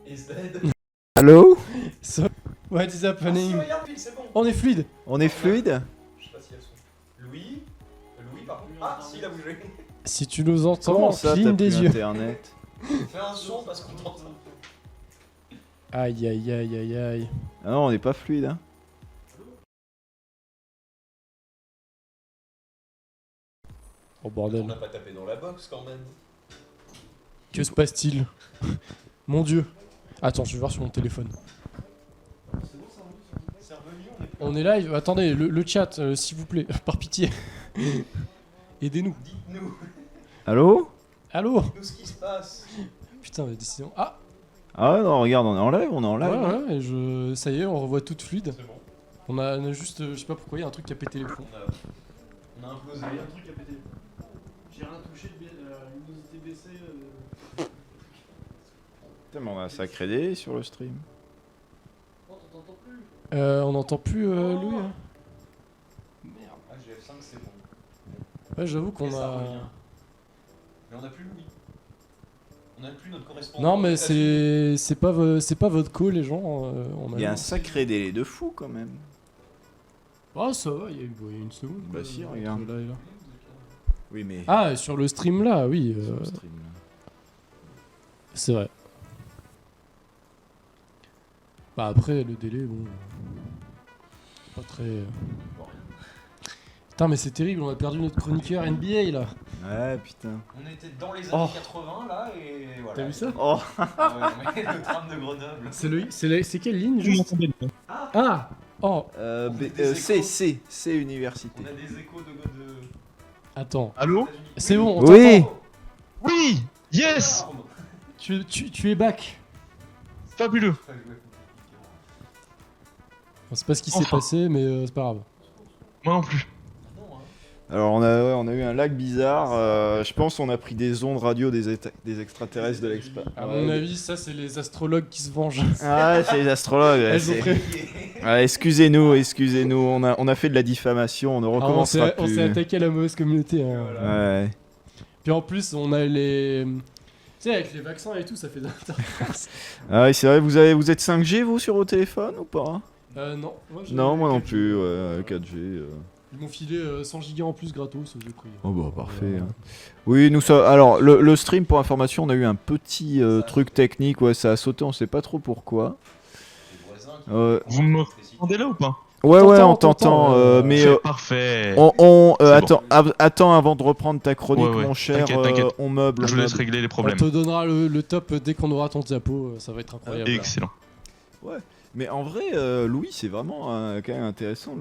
Is dead. Allô? So, what is happening? Ah, si, regarde, Phil, c'est bon. On est fluide. On est fluide? Je sais pas s'il y a le son. Louis. Louis, par contre. Ah, si, il a bougé. Si tu nous entends, Comment ça, cligne t'as des plus yeux. internet? Fais un son parce qu'on t'entend. Aïe aïe aïe aïe aïe. Ah non, on n'est pas fluide, hein. Oh On bordel. n'a pas tapé dans la box quand même. Que se passe-t-il? Mon dieu. Attends, je vais voir sur mon téléphone. C'est revenu, On est live. Attendez, le chat, s'il vous plaît, par pitié. Aidez-nous. Dites-nous, Allô? Allô? dites-nous ce qui se passe. Putain, décision. Ah! Ah non, regarde, on est en live, on est en Ouais, live. ouais, ça y est, on revoit toute fluide. C'est bon. On a juste, je sais pas pourquoi, il y a un truc qui a pété les plombs. On a implosé. Il y a un truc à péter. J'ai rien touché, la luminosité baissée. Putain, mais on a un sacré délai sur le stream. Oh, t'entends plus. On n'entend plus Louis. Hein. Merde. Ah, GF5, c'est bon. Ouais, j'avoue qu'on Et ça a. revient. Mais on n'a plus Louis. On n'a plus notre correspondant. Non, mais aux États-Unis. c'est pas votre call, les gens. On Il y a un sacré délai de fou quand même. Ah, ça va, il y a une seconde. Bah si, regarde. entre là et là. Oui, mais. Ah, et sur le stream là, oui. Sur le stream, là. C'est vrai. Bah après, le délai, bon. Pas très. Putain, mais c'est terrible, on a perdu notre chroniqueur NBA là. Ouais, putain. On était dans les Oh. années 80 là et voilà. T'as vu ça? Oh, Ah ouais, le tram de Grenoble. C'est quelle ligne juste? Ah! Oh! C Université. On a des échos de. Attends. Allô? C'est bon, on Oui. t'entend. Oui! Yes! Tu es back. Fabuleux! On sait pas ce qui s'est Enfin. passé, mais c'est pas grave. Moi non plus. Alors on a eu un lag bizarre. Je pense qu'on a pris des ondes radio des extraterrestres de l'espace. À mon avis, ça, c'est les astrologues qui se vengent. Ah, c'est les astrologues. ouais, Elles ont c'est- pris- Ah, excusez-nous. On a fait de la diffamation. On ne Ah, on recommencera s'est plus. attaqué à la mauvaise communauté. Hein. Ouais. Puis en plus, on a les. Tu sais, avec les vaccins et tout, ça fait de l'interface. Ah oui, c'est vrai. Vous êtes 5G vous sur vos téléphones ou pas? Non. J'ai Non, moi non 4G. plus. Ouais, 4G. Ils m'ont filé 100 gigas en plus gratos, j'ai pris. Oh bah parfait. Voilà. hein. Oui, nous ça. Alors le stream pour information, on a eu un petit truc technique. Ouais, ça a sauté. On sait pas trop pourquoi. Vous me entendez là ou pas? Ouais, t'entend, on t'entend. Mais C'est parfait. attends, bon. attends avant de reprendre ta chronique, Ouais, mon cher. t'inquiète. On meuble. Je on vous laisse meuble. régler les On problèmes. te donnera le top dès qu'on aura ton diapo, ça va être incroyable. Excellent. Mais en vrai, Louis, c'est vraiment quand même intéressant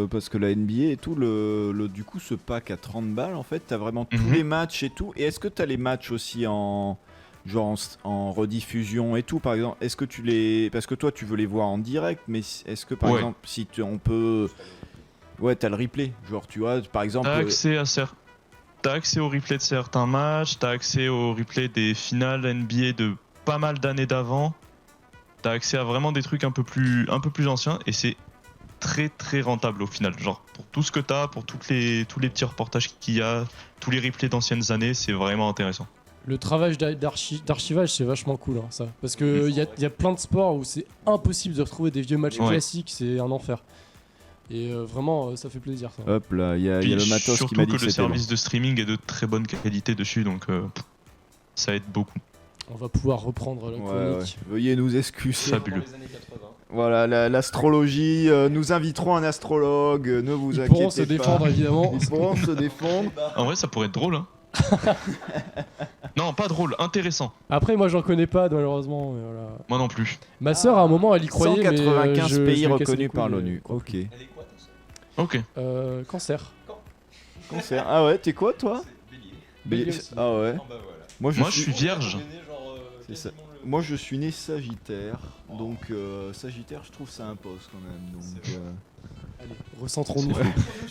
parce que la NBA et tout, du coup, ce pack à 30 balles, en fait, t'as vraiment tous Mhm. les matchs et tout. Et est-ce que t'as les matchs aussi en rediffusion et tout, par exemple? Est-ce que parce que toi, tu veux les voir en direct, mais est-ce que par Ouais. exemple, si on peut, ouais, t'as le replay, genre tu vois, par exemple. T'as accès au replay de certains matchs, t'as accès au replay des finales NBA de pas mal d'années d'avant. T'as accès à vraiment des trucs un peu plus anciens et c'est très très rentable au final. Genre, pour tout ce que t'as, pour tous les petits reportages qu'il y a, tous les replays d'anciennes années, c'est vraiment intéressant. Le travail d'archivage, c'est vachement cool, hein, ça. Parce que y a plein de sports où c'est impossible de retrouver des vieux matchs Ouais. classiques, c'est un enfer. Et vraiment, ça fait plaisir, ça. Hop là, il y a Puis le matos qui surtout m'a dit que que le c'était long. service de streaming est de très bonne qualité dessus, donc ça aide beaucoup. On va pouvoir reprendre la Ouais, chronique. ouais. Veuillez nous excuser. Fabuleux. Dans les années 80. Voilà, l'astrologie, nous inviterons un astrologue, ne vous Ils inquiétez pourront se pas. défendre, évidemment. Ils pourront se défendre. En vrai, ça pourrait être drôle, hein. Non, pas drôle, intéressant. Après, moi, j'en connais pas, malheureusement. Mais voilà. Moi non plus. Ma sœur, à un moment, elle y croyait, mais 195 je pays lui cassais les reconnus par couilles, l'ONU. Ok. Elle est quoi, ton sœur? Ok. Cancer. Cancer. Ah ouais, t'es quoi toi? Bélier. Bélier aussi. Ah ouais. Ah bah voilà. Moi je Moi, je suis... suis vierge. C'est ça. Moi je suis né Sagittaire, donc Sagittaire je trouve ça impose quand même. Donc, Allez, recentrons-nous.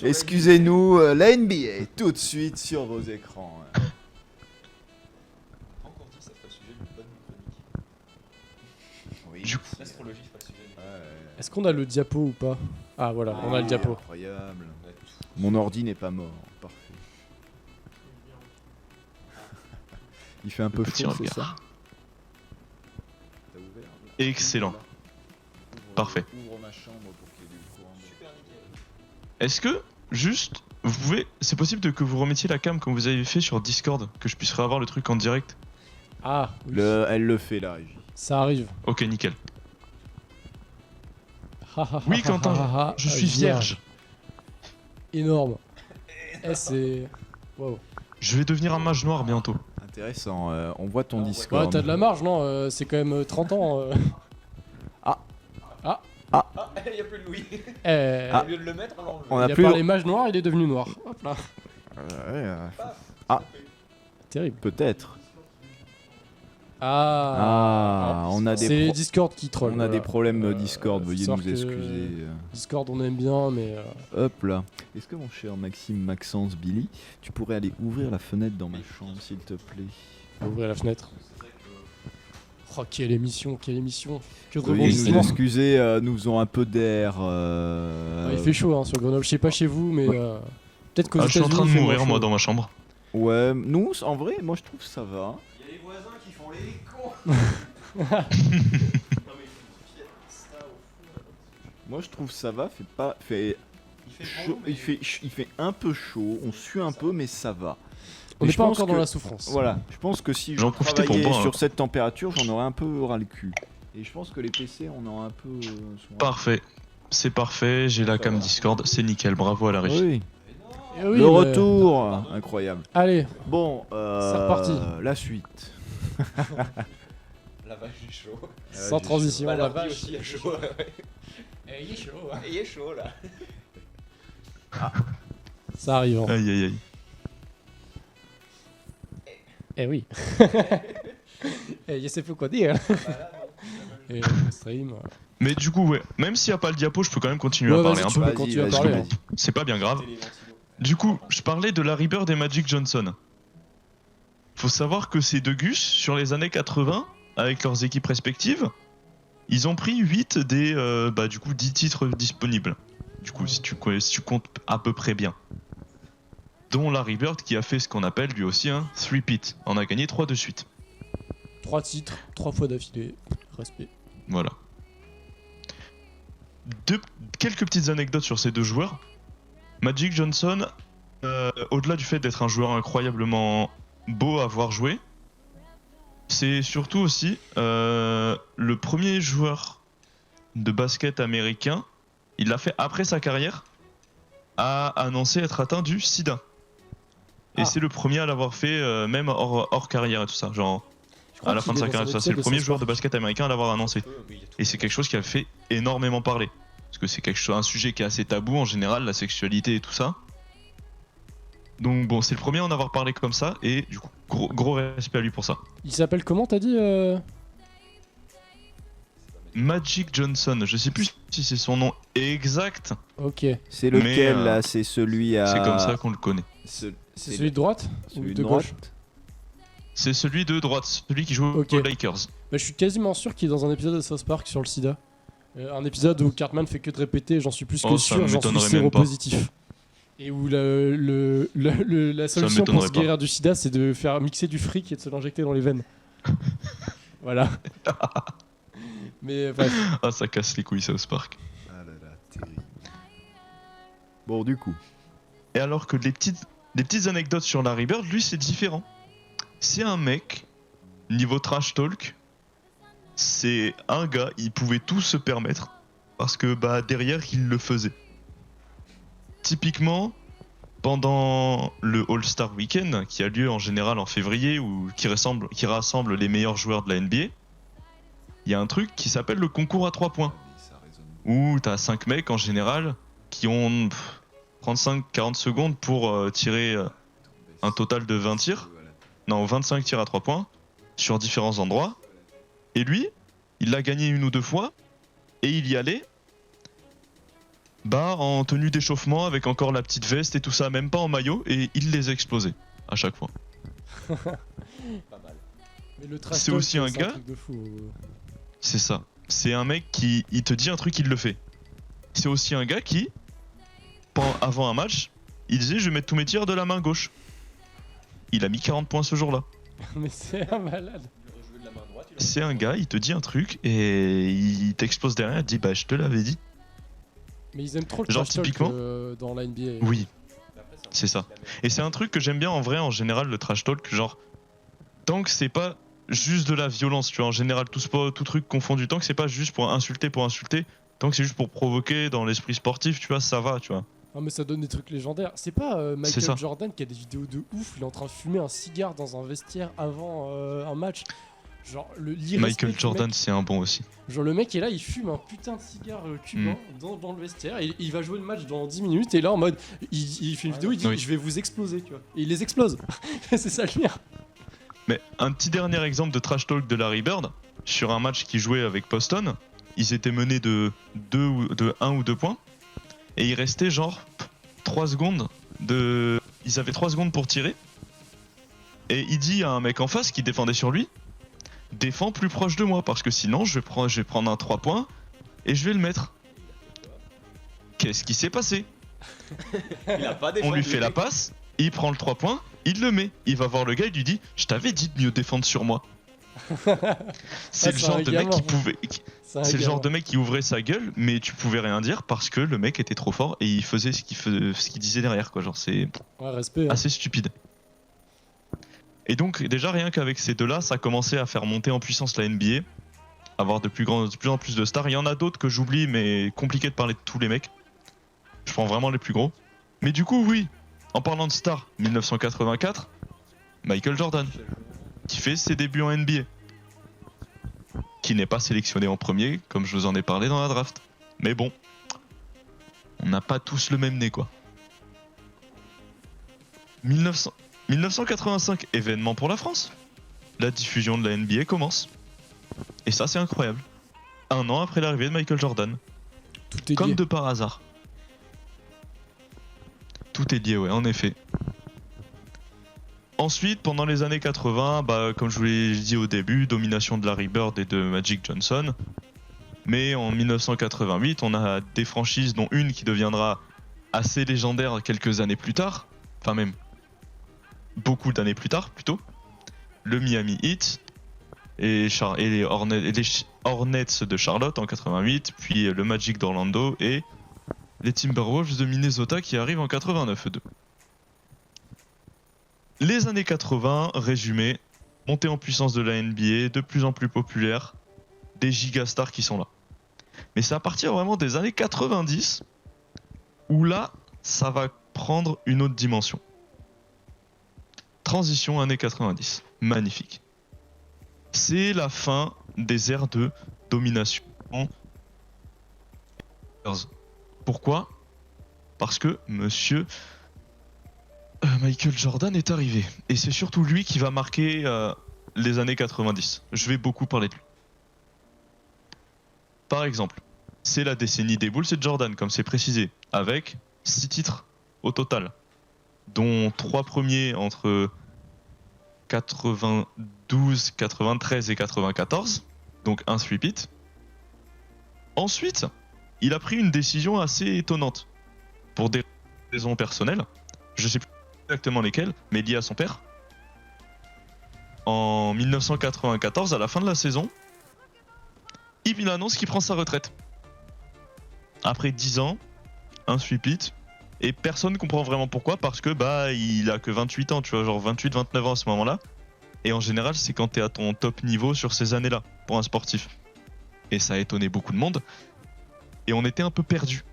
excusez-nous, la NBA tout de suite sur vos écrans. Encore dit, ça ferait le sujet d'une bonne chronique. Oui. Du L'astrologie ferait le sujet d'une Est-ce qu'on a le diapo ou pas? Ah voilà, on a le diapo. Incroyable. Mon ordi n'est pas mort. Parfait. Il fait un peu Petit chaud, c'est regard. ça? T'as ouvert, là? Excellent. Ouvre, Parfait. Ouvre ma chambre pour qu'il y ait du courant. Super nickel. Est-ce que, juste, vous pouvez. C'est possible que vous remettiez la cam comme vous avez fait sur Discord, que je puisse revoir le truc en direct? Ah, oui. Elle le fait là, Régie. Ça arrive. Ok, nickel. Ha, ha, Oui, ha, Quentin, ha, ha, ha. je suis vierge. Énorme. Eh, c'est. Wow. Je vais devenir un mage noir bientôt. Intéressant, on voit ton Ouais, Discord. t'as de la marge, non C'est quand même 30 ans. Ah, il y a plus de Louis. Eh, Au lieu de le mettre, on l'enlève. On il a a plus. parlé mage noir, il est devenu noir. Hop là. Terrible. Peut-être. Ah. Ah, on a des C'est pro- Discord qui troll. on a voilà. des problèmes Discord, faut veuillez savoir nous que excuser. Discord, on aime bien, mais. Hop là. Est-ce que mon cher Maxime Maxence Billy, tu pourrais aller ouvrir la fenêtre dans ma chambre s'il te plaît? Ouvrir la fenêtre. Oh, quelle émission, quelle émission. Que de Veuillez nous rebondissements. excuser, nous faisons un peu d'air. Ah, il fait chaud hein, sur Grenoble. Je sais pas chez vous, mais peut-être qu'aux Ah, je suis en États-Unis, train de il fait mourir, moins moi, chaud. dans ma chambre. Ouais, nous, en vrai, moi je trouve que ça va. Il y a les voisins qui font les cons. Moi je trouve que ça va, fait Il fait chaud, bon, mais- il fait un peu chaud, on sue un peu, mais ça va. On Mais n'est je pas pense encore dans que- la souffrance. Voilà, je pense que si je J'en profitais pour travaillais boire, sur hein. cette température, j'en aurais un peu ras le cul. Et je pense que les PC, on en a un peu. sont- Parfait. C'est parfait, j'ai la cam Discord, c'est nickel, bravo à la régie. Oui. Eh oui, Le mais- retour, incroyable. Allez, Bon, C'est reparti. La suite. La vache du chaud. sans transition. Bah, la l'ordi vache. aussi est chaud. il est chaud. Il est chaud là. Ça arrive. Hein. Aïe aïe aïe. Eh oui. Je sais plus quoi dire. Et stream. Mais du coup, ouais, même s'il n'y a pas le diapo, je peux quand même continuer Ouais, à parler vas-y, un tu peu. peux continuer à Vas-y, parler. vas-y. hein. C'est pas bien grave. Du coup, je parlais de Larry Bird et Magic Johnson. Faut savoir que ces deux gus, sur les années 80, avec leurs équipes respectives, ils ont pris 8 des du coup 10 titres disponibles. Du coup, si tu comptes à peu près bien. Dont Larry Bird qui a fait ce qu'on appelle lui aussi un three-peat. On a gagné 3 de suite. 3 titres, 3 fois d'affilée. Respect. Voilà. Quelques petites anecdotes sur ces deux joueurs. Magic Johnson, au-delà du fait d'être un joueur incroyablement beau à voir jouer, c'est surtout aussi le premier joueur de basket américain, il l'a fait après sa carrière, à annoncer être atteint du sida. Et Ah. c'est le premier à l'avoir fait, même hors carrière et tout ça. Genre, Je crois à la qu'il fin de est sa dans carrière, un tout ça. C'est le épisode premier South joueur de Park. basket américain à l'avoir annoncé. Et c'est quelque chose qui a fait énormément parler. Parce que c'est un sujet qui est assez tabou en général, la sexualité et tout ça. Donc bon, c'est le premier à en avoir parlé comme ça, et du coup, gros respect à lui pour ça. Il s'appelle comment, t'as dit Magic Johnson, je sais plus si c'est son nom exact, Ok. C'est Mais, lequel là? C'est celui à. c'est comme ça qu'on le connaît. C'est celui de droite celui ou de de gauche? droite. C'est celui de droite, celui qui joue Ok. aux Lakers. Bah, je suis quasiment sûr qu'il est dans un épisode de South Park sur le sida. Un épisode où Cartman fait que de répéter, j'en suis plus que Oh, ça sûr, j'en suis m'étonnerait même pas. séropositif. Et où la solution pour m'étonnerait se pas. guérir du sida, c'est de faire mixer du fric et de se l'injecter dans les veines. Voilà. Mais bref. Ah, ça casse les couilles, South Park. Ah là là, terrible. Bon, du coup. Et alors que les petites anecdotes sur Larry Bird, lui, c'est différent. C'est un mec, niveau trash talk, c'est un gars, il pouvait tout se permettre, parce que bah derrière, il le faisait. Typiquement, pendant le All-Star Weekend, qui a lieu en général en février, ou qui rassemble les meilleurs joueurs de la NBA, il y a un truc qui s'appelle le concours à 3 points, où t'as 5 mecs en général qui ont 35-40 secondes pour tirer un total de 20 tirs. Non, 25 tirs à 3 points sur différents endroits. Et lui, il l'a gagné une ou deux fois et il y allait bah en tenue d'échauffement avec encore la petite veste et tout ça, même pas en maillot, et il les explosait à chaque fois. Pas mal. Mais le trash C'est talk, aussi un gars- truc de fou. C'est ça. C'est un mec qui il te dit un truc, il le fait. C'est aussi un gars qui, avant un match, il disait je vais mettre tous mes tirs de la main gauche. Il a mis 40 points ce jour-là. Mais c'est un malade. C'est un gars, il te dit un truc et il t'explose derrière, il te dit bah je te l'avais dit. Mais ils aiment trop le Genre, trash talk typiquement dans la NBA. Oui, c'est ça. Et c'est un truc que j'aime bien en vrai, en général, le trash talk, genre, tant que c'est pas juste de la violence, tu vois, en général, tout sport, tout truc confondu, tant que c'est pas juste pour insulter, tant que c'est juste pour provoquer dans l'esprit sportif, tu vois, ça va, tu vois. Ah mais ça donne des trucs légendaires. C'est pas C'est ça. Michael Jordan qui a des vidéos de ouf, il est en train de fumer un cigare dans un vestiaire avant un match. Genre l'irrespect Michael du Jordan, mec. c'est un bon aussi. Genre le mec est là, il fume un putain de cigare cubain dans le vestiaire, et il va jouer le match dans 10 minutes, et là en mode, il fait une vidéo, il dit Oui. je vais vous exploser, tu vois. Et il les explose. C'est ça le mien. Mais un petit dernier exemple de trash talk de Larry Bird, sur un match qu'il jouait avec Boston, ils étaient menés de 1 ou 2 points, et il restait genre 3 secondes de... Ils avaient 3 secondes pour tirer, et il dit à un mec en face qui défendait sur lui, défends plus proche de moi, parce que sinon je vais prendre un 3 points, et je vais le mettre. Qu'est-ce qui s'est passé? Il a pas On lui fait la passe, il prend le 3 points, il le met. Il va voir le gars, il lui dit je t'avais dit de mieux défendre sur moi. C'est le c'est genre un de mec gamin. qui pouvait. C'est le genre de mec. mec qui ouvrait sa gueule, mais tu pouvais rien dire parce que le mec était trop fort et il faisait ce qu'il disait derrière, quoi. Genre, c'est Ouais, respect. Hein. assez stupide. Et donc, déjà, rien qu'avec ces deux-là, ça commençait à faire monter en puissance la NBA, avoir de plus en plus de stars. Il y en a d'autres que j'oublie, mais compliqué de parler de tous les mecs. Je prends vraiment les plus gros. Mais du coup, oui, en parlant de stars, 1984, Michael Jordan, qui fait ses débuts en NBA. Qui n'est pas sélectionné en premier, comme je vous en ai parlé dans la draft. Mais bon, on n'a pas tous le même nez, quoi. 1985, événement pour la France. La diffusion de la NBA commence. Et ça, c'est incroyable. Un an après l'arrivée de Michael Jordan. Tout est Comme lié. de par hasard. Tout est lié, ouais, en effet. Ensuite, pendant les années 80, bah, comme je vous l'ai dit au début, domination de Larry Bird et de Magic Johnson. Mais en 1988, on a des franchises, dont une qui deviendra assez légendaire quelques années plus tard. Enfin même, beaucoup d'années plus tard, plutôt. Le Miami Heat et les Hornets de Charlotte en 88, puis le Magic d'Orlando et les Timberwolves de Minnesota qui arrivent en 89 eux deux. Les années 80, résumé, montée en puissance de la NBA, de plus en plus populaire, des gigastars qui sont là. Mais c'est à partir vraiment des années 90 où là, ça va prendre une autre dimension. Transition années 90, magnifique. C'est la fin des ères de domination. Pourquoi? Parce que monsieur Michael Jordan est arrivé. Et c'est surtout lui qui va marquer les années 90. Je vais beaucoup parler de lui. Par exemple, c'est la décennie des Bulls et de Jordan, comme c'est précisé, avec 6 titres au total, dont 3 premiers entre 92, 93 et 94, donc un sweep-it. Ensuite, il a pris une décision assez étonnante. Pour des raisons personnelles, je sais plus exactement lesquelles, mais liées à son père. En 1994, à la fin de la saison, il annonce qu'il prend sa retraite. Après 10 ans, un sweep-it, et personne comprend vraiment pourquoi, parce que il a que 28 ans, tu vois, genre 28-29 ans à ce moment-là. Et en général, c'est quand t'es à ton top niveau sur ces années-là, pour un sportif. Et ça a étonné beaucoup de monde, et on était un peu perdus.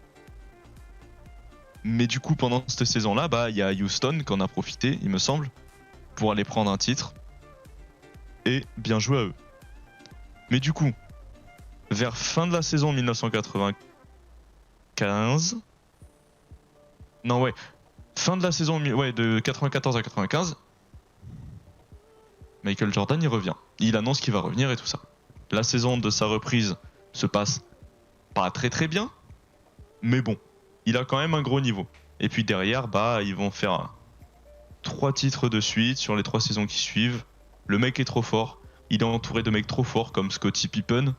Mais du coup, pendant cette saison-là, il y a Houston qui en a profité, il me semble, pour aller prendre un titre. Et bien joué à eux. Mais du coup, vers fin de la saison 1995... Non, ouais. Fin de la saison de 94 à 95, Michael Jordan, il revient. Il annonce qu'il va revenir et tout ça. La saison de sa reprise se passe pas très très bien, mais bon, il a quand même un gros niveau. Et puis derrière, ils vont faire 3 titres de suite sur les 3 saisons qui suivent. Le mec est trop fort. Il est entouré de mecs trop forts comme Scottie Pippen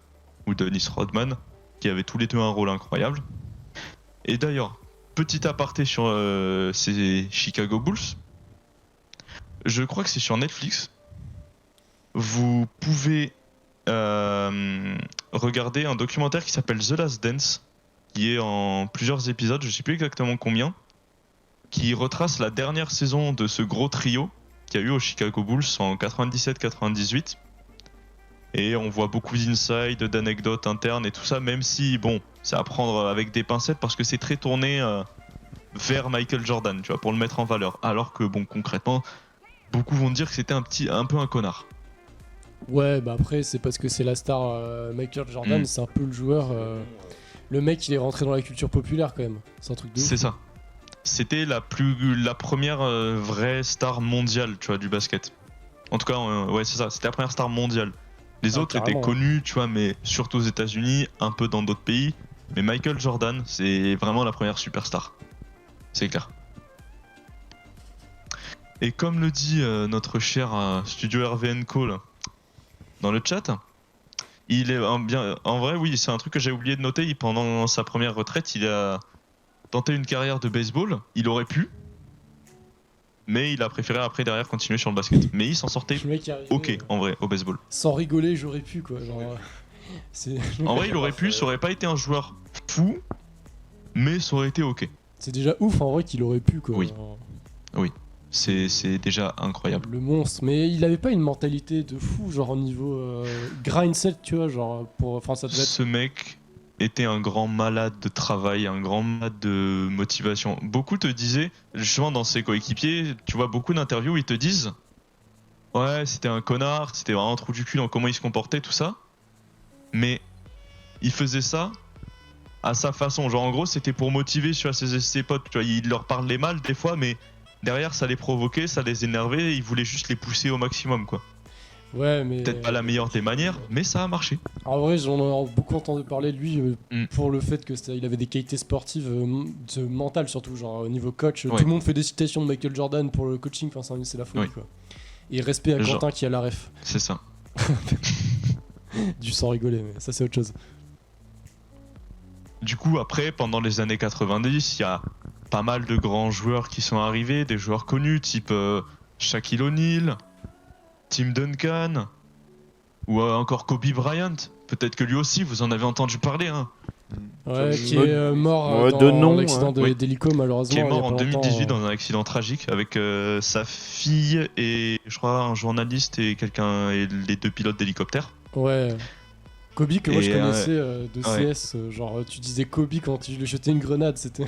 ou Dennis Rodman, qui avaient tous les deux un rôle incroyable. Et d'ailleurs, petit aparté sur ces Chicago Bulls. Je crois que c'est sur Netflix. Vous pouvez regarder un documentaire qui s'appelle The Last Dance, qui est en plusieurs épisodes, je sais plus exactement combien, qui retrace la dernière saison de ce gros trio qu'il y a eu aux Chicago Bulls en 97-98. Et on voit beaucoup d'inside, d'anecdotes internes et tout ça, même si, bon, c'est à prendre avec des pincettes parce que c'est très tourné vers Michael Jordan, tu vois, pour le mettre en valeur. Alors que, bon, concrètement, beaucoup vont dire que c'était un peu un connard. Ouais, après, c'est parce que c'est la star Michael Jordan, c'est un peu le joueur. Le mec, il est rentré dans la culture populaire quand même. C'est un truc de ouf. C'est ça. C'était la première vraie star mondiale, tu vois, du basket. En tout cas, ouais, c'est ça. C'était la première star mondiale. Les autres étaient connus, tu vois, mais surtout aux États-Unis, un peu dans d'autres pays. Mais Michael Jordan, c'est vraiment la première superstar. C'est clair. Et comme le dit notre cher studio RVNco là, dans le chat, il est en vrai, oui, c'est un truc que j'ai oublié de noter. Pendant sa première retraite, il a tenté une carrière de baseball. Il aurait pu, mais il a préféré après derrière continuer sur le basket. Mais il s'en sortait ok en vrai au baseball. Sans rigoler, j'aurais pu quoi. Genre, en vrai, il aurait pu, ça aurait pas été un joueur fou, mais ça aurait été ok. C'est déjà ouf en vrai qu'il aurait pu quoi. Oui. Oui. C'est déjà incroyable. Le monstre, mais il avait pas une mentalité de fou, genre au niveau grind set, tu vois, genre ça devait être... Ce mec était un grand malade de travail, un grand malade de motivation. Beaucoup te disaient, justement dans ses coéquipiers, tu vois beaucoup d'interviews où ils te disent ouais, c'était un connard, c'était vraiment un trou du cul dans comment il se comportait, tout ça. Mais il faisait ça à sa façon. Genre en gros, c'était pour motiver ses potes, tu vois, il leur parlait mal des fois, mais derrière ça les provoquait, ça les énervait, il voulait juste les pousser au maximum quoi. Ouais, mais peut-être pas la meilleure des manières, mais ça a marché. En vrai, j'en ai beaucoup entendu parler de lui pour le fait que il avait des qualités sportives mentales surtout, genre au niveau coach. Tout le monde fait des citations de Michael Jordan pour le coaching, enfin c'est la folie quoi. Et respect à Quentin qui a la ref. C'est ça. Du sang rigoler, mais ça c'est autre chose. Du coup, après, pendant les années 90, il y a pas mal de grands joueurs qui sont arrivés, des joueurs connus type Shaquille O'Neal, Tim Duncan, ou encore Kobe Bryant. Peut-être que lui aussi, vous en avez entendu parler. Hein. Ouais, qui est mort dans l'accident d'hélico malheureusement. Qui est mort en 2018 dans un accident tragique avec sa fille et je crois un journaliste et les 2 pilotes d'hélicoptère. Ouais. Kobe que moi je connaissais de CS, genre tu disais Kobe quand tu lui jetais une grenade, c'était...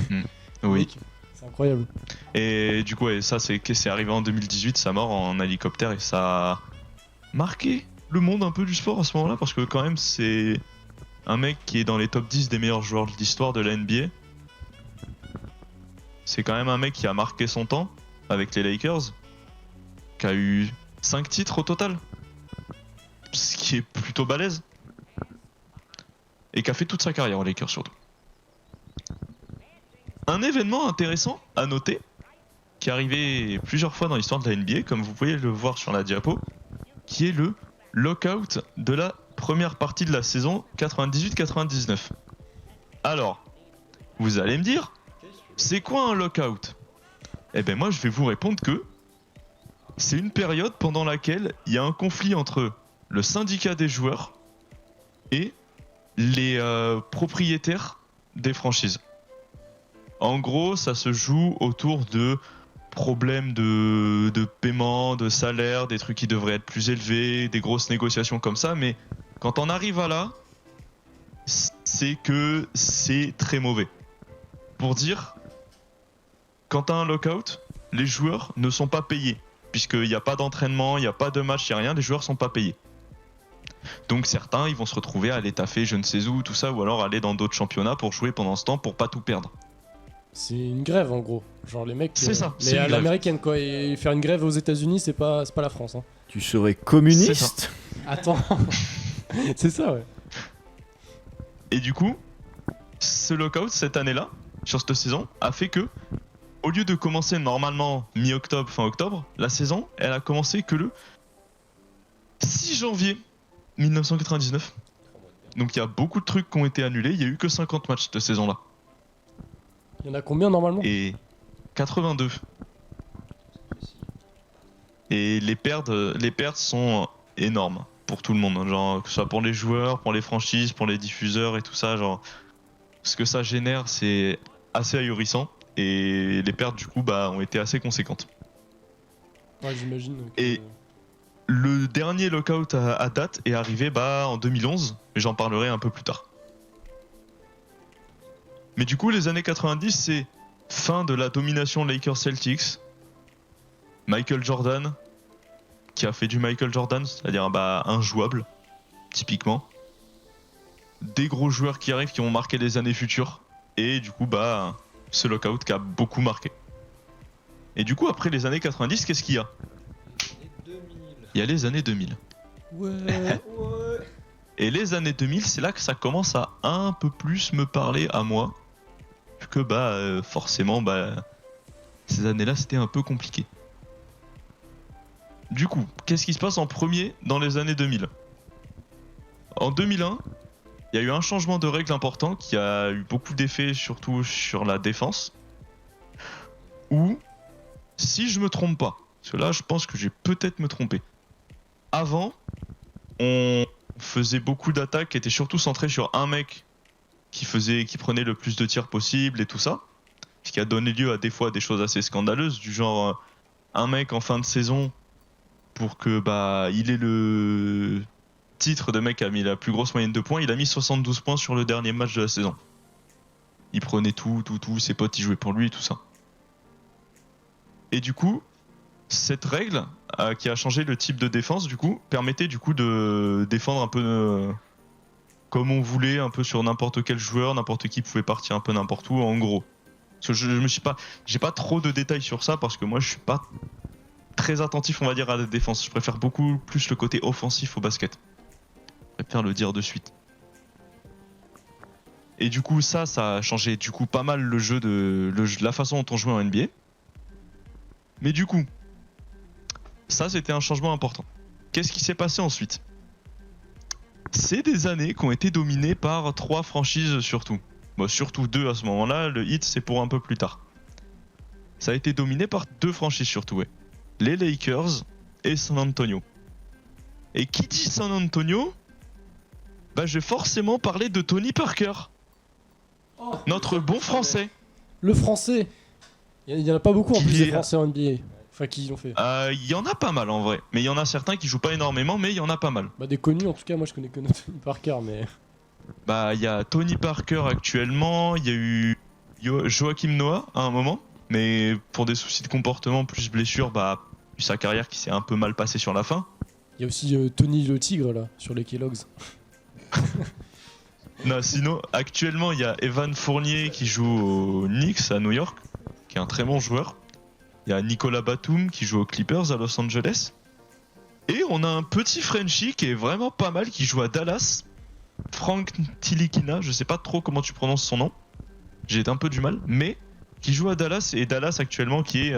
Oui. C'est incroyable. Et du coup, ça c'est arrivé en 2018, sa mort en hélicoptère, et ça a marqué le monde un peu du sport à ce moment-là, parce que quand même c'est un mec qui est dans les top 10 des meilleurs joueurs de l'histoire de la NBA. C'est quand même un mec qui a marqué son temps avec les Lakers, qui a eu 5 titres au total, ce qui est plutôt balèze, et qui a fait toute sa carrière aux Lakers surtout. Un événement intéressant à noter, qui est arrivé plusieurs fois dans l'histoire de la NBA, comme vous pouvez le voir sur la diapo, qui est le lockout de la première partie de la saison 98-99. Alors, vous allez me dire, c'est quoi un lockout? Eh ben moi je vais vous répondre que c'est une période pendant laquelle il y a un conflit entre le syndicat des joueurs et les propriétaires des franchises. En gros, ça se joue autour de problèmes de paiement, de salaire, des trucs qui devraient être plus élevés, des grosses négociations comme ça, mais quand on arrive à là, c'est que c'est très mauvais. Pour dire, quand t'as un lockout, les joueurs ne sont pas payés, puisqu'il n'y a pas d'entraînement, il n'y a pas de match, il n'y a rien, les joueurs sont pas payés. Donc certains, ils vont se retrouver à aller taffer je ne sais où, tout ça, ou alors aller dans d'autres championnats pour jouer pendant ce temps, pour pas tout perdre. C'est une grève en gros. Genre les mecs. C'est ça, Mais c'est à une grève. l'américaine quoi. Et faire une grève aux États-Unis, c'est pas la France. Hein. Tu serais communiste? Attends. C'est ça, ouais. Et du coup, ce lockout cette année-là, sur cette saison, a fait que, au lieu de commencer normalement mi-octobre, fin octobre, la saison, elle a commencé que le 6 janvier 1999. Donc il y a beaucoup de trucs qui ont été annulés, il y a eu que 50 matchs cette saison-là. Il y en a combien normalement? Et 82. Et les pertes sont énormes pour tout le monde, genre que ce soit pour les joueurs, pour les franchises, pour les diffuseurs et tout ça, genre ce que ça génère, c'est assez ahurissant et les pertes du coup ont été assez conséquentes. Ouais, j'imagine. Et le dernier lockout à date est arrivé en 2011, mais j'en parlerai un peu plus tard. Mais du coup, les années 90, c'est fin de la domination Lakers-Celtics. Michael Jordan, qui a fait du Michael Jordan, c'est-à-dire injouable, typiquement. Des gros joueurs qui arrivent, qui vont marquer les années futures. Et du coup, ce lockout qui a beaucoup marqué. Et du coup, après les années 90, qu'est-ce qu'il y a? Il y a les années 2000. Ouais. Et les années 2000, c'est là que ça commence à un peu plus me parler à moi. Que forcément, ces années-là, c'était un peu compliqué. Du coup, qu'est-ce qui se passe en premier dans les années 2000? En 2001, il y a eu un changement de règle important qui a eu beaucoup d'effets, surtout sur la défense. Où, si je me trompe pas, parce que là, je pense que j'ai peut-être me trompé. Avant, on faisait beaucoup d'attaques qui étaient surtout centrées sur un mec qui prenait le plus de tirs possible et tout ça. Ce qui a donné lieu à des fois à des choses assez scandaleuses, du genre un mec en fin de saison pour que il ait le titre de mec qui a mis la plus grosse moyenne de points, il a mis 72 points sur le dernier match de la saison. Il prenait tout, ses potes ils jouaient pour lui et tout ça. Et du coup, cette règle qui a changé le type de défense du coup, permettait du coup de défendre un peu comme on voulait, un peu sur n'importe quel joueur, n'importe qui pouvait partir un peu n'importe où en gros. Parce que j'ai pas trop de détails sur ça parce que moi je suis pas très attentif on va dire à la défense. Je préfère beaucoup plus le côté offensif au basket. Je préfère le dire de suite. Et du coup ça a changé du coup pas mal le jeu la façon dont on jouait en NBA. Mais du coup, ça c'était un changement important. Qu'est-ce qui s'est passé ensuite? C'est des années qui ont été dominées par 3 franchises surtout. Surtout 2 à ce moment-là, le Heat c'est pour un peu plus tard. Ça a été dominé par 2 franchises surtout, ouais. Les Lakers et San Antonio. Et qui dit San Antonio, je vais forcément parler de Tony Parker. Oh, notre bon français. Le français. Il y en a pas beaucoup en Qui plus des est- français en NBA. Enfin, qui l'ont fait. Il y en a pas mal en vrai. Mais il y en a certains qui jouent pas énormément, mais il y en a pas mal. Des connus en tout cas, moi je connais que notre Parker, mais. Il y a Tony Parker actuellement, il y a eu Joachim Noah à un moment, mais pour des soucis de comportement plus blessure, sa carrière qui s'est un peu mal passée sur la fin. Il y a aussi Tony le Tigre là, sur les Kellogg's. Non, sinon, actuellement, il y a Evan Fournier qui joue aux Knicks à New York, qui est un très bon joueur. Il y a Nicolas Batum qui joue aux Clippers à Los Angeles. Et on a un petit Frenchie qui est vraiment pas mal, qui joue à Dallas. Frank Tilikina, je sais pas trop comment tu prononces son nom. J'ai un peu du mal, mais qui joue à Dallas, et Dallas actuellement qui est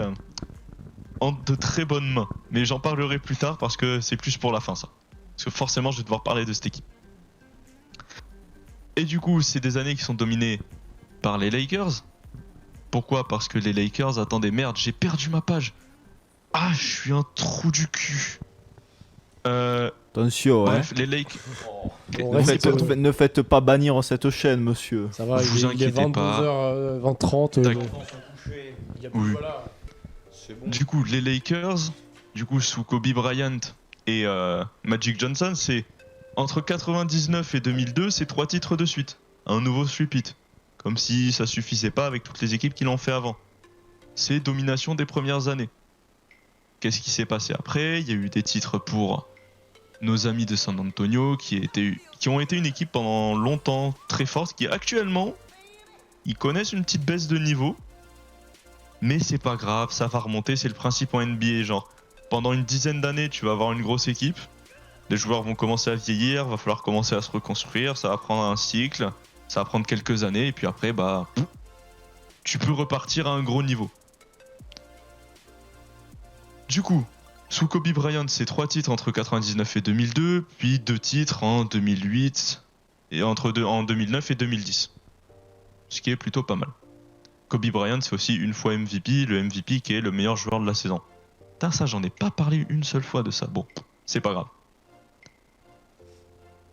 en de très bonnes mains. Mais j'en parlerai plus tard parce que c'est plus pour la fin ça. Parce que forcément je vais devoir parler de cette équipe. Et du coup, c'est des années qui sont dominées par les Lakers. Pourquoi? Parce que les Lakers, attendez, merde, j'ai perdu ma page. Ah, je suis un trou du cul. Attention, hein. Bref, les Lakers. Bon, Ne reste, ne faites pas bannir cette chaîne, monsieur. ça va, Vous il est inquiétez pas. 22h, 20h30. Tac. Il y a plus, Oui. voilà. Du coup, les Lakers, du coup, sous Kobe Bryant et Magic Johnson, c'est entre 99 et 2002, c'est 3 titres de suite. Un nouveau sweep-it. Comme si ça suffisait pas avec toutes les équipes qui l'ont fait avant. C'est domination des premières années. Qu'est-ce qui s'est passé après? Il y a eu des titres pour nos amis de San Antonio qui ont été une équipe pendant longtemps très forte, qui actuellement, ils connaissent une petite baisse de niveau. Mais c'est pas grave, ça va remonter, c'est le principe en NBA. Genre, pendant une dizaine d'années, tu vas avoir une grosse équipe. Les joueurs vont commencer à vieillir, va falloir commencer à se reconstruire, ça va prendre un cycle, ça va prendre quelques années, et puis après, bah, tu peux repartir à un gros niveau. Du coup, sous Kobe Bryant, c'est 3 titres entre 99 et 2002, puis 2 titres en 2008, et en 2009 et 2010. Ce qui est plutôt pas mal. Kobe Bryant, c'est aussi une fois MVP, le MVP qui est le meilleur joueur de la saison. Putain, ça, j'en ai pas parlé une seule fois de ça. Bon, c'est pas grave.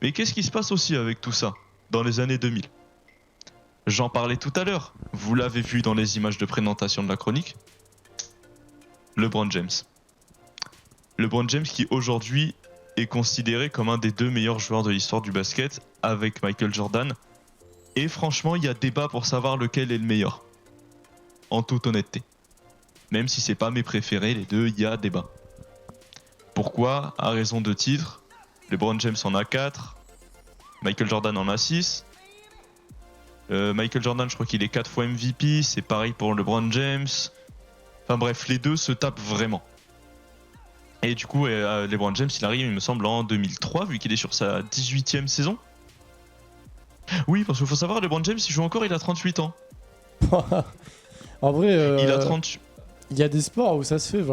Mais qu'est-ce qui se passe aussi avec tout ça dans les années 2000? J'en parlais tout à l'heure. Vous l'avez vu dans les images de présentation de la chronique. LeBron James. LeBron James qui aujourd'hui est considéré comme un des 2 meilleurs joueurs de l'histoire du basket avec Michael Jordan. Et franchement, il y a débat pour savoir lequel est le meilleur. En toute honnêteté. Même si c'est pas mes préférés, les deux, il y a débat. Pourquoi? À raison de titres. LeBron James en a 4. Michael Jordan en a 6. Michael Jordan, je crois qu'il est 4 fois MVP. C'est pareil pour LeBron James. Enfin bref, les deux se tapent vraiment. Et du coup, LeBron James, il arrive, il me semble, en 2003, vu qu'il est sur sa 18e saison. Oui, parce qu'il faut savoir, LeBron James, il joue encore, il a 38 ans. En vrai, Il a 30... il y a des sports où ça se fait,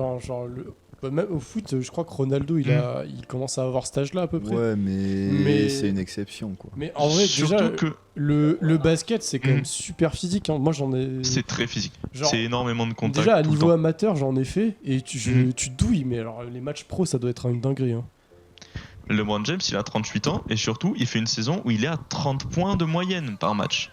même au foot, je crois que Ronaldo, il commence à avoir cet âge-là à peu près. Ouais, mais c'est une exception, quoi. Mais en vrai, Surtout déjà, que le basket, c'est quand même super physique. Hein. Moi, j'en ai. c'est très physique. Genre, C'est énormément de contacts. déjà, à tout le niveau temps. amateur, j'en ai fait et tu douilles. Mais alors, les matchs pro, ça doit être une dinguerie. Hein. LeBron James, il a 38 ans et surtout, il fait une saison où il est à 30 points de moyenne par match.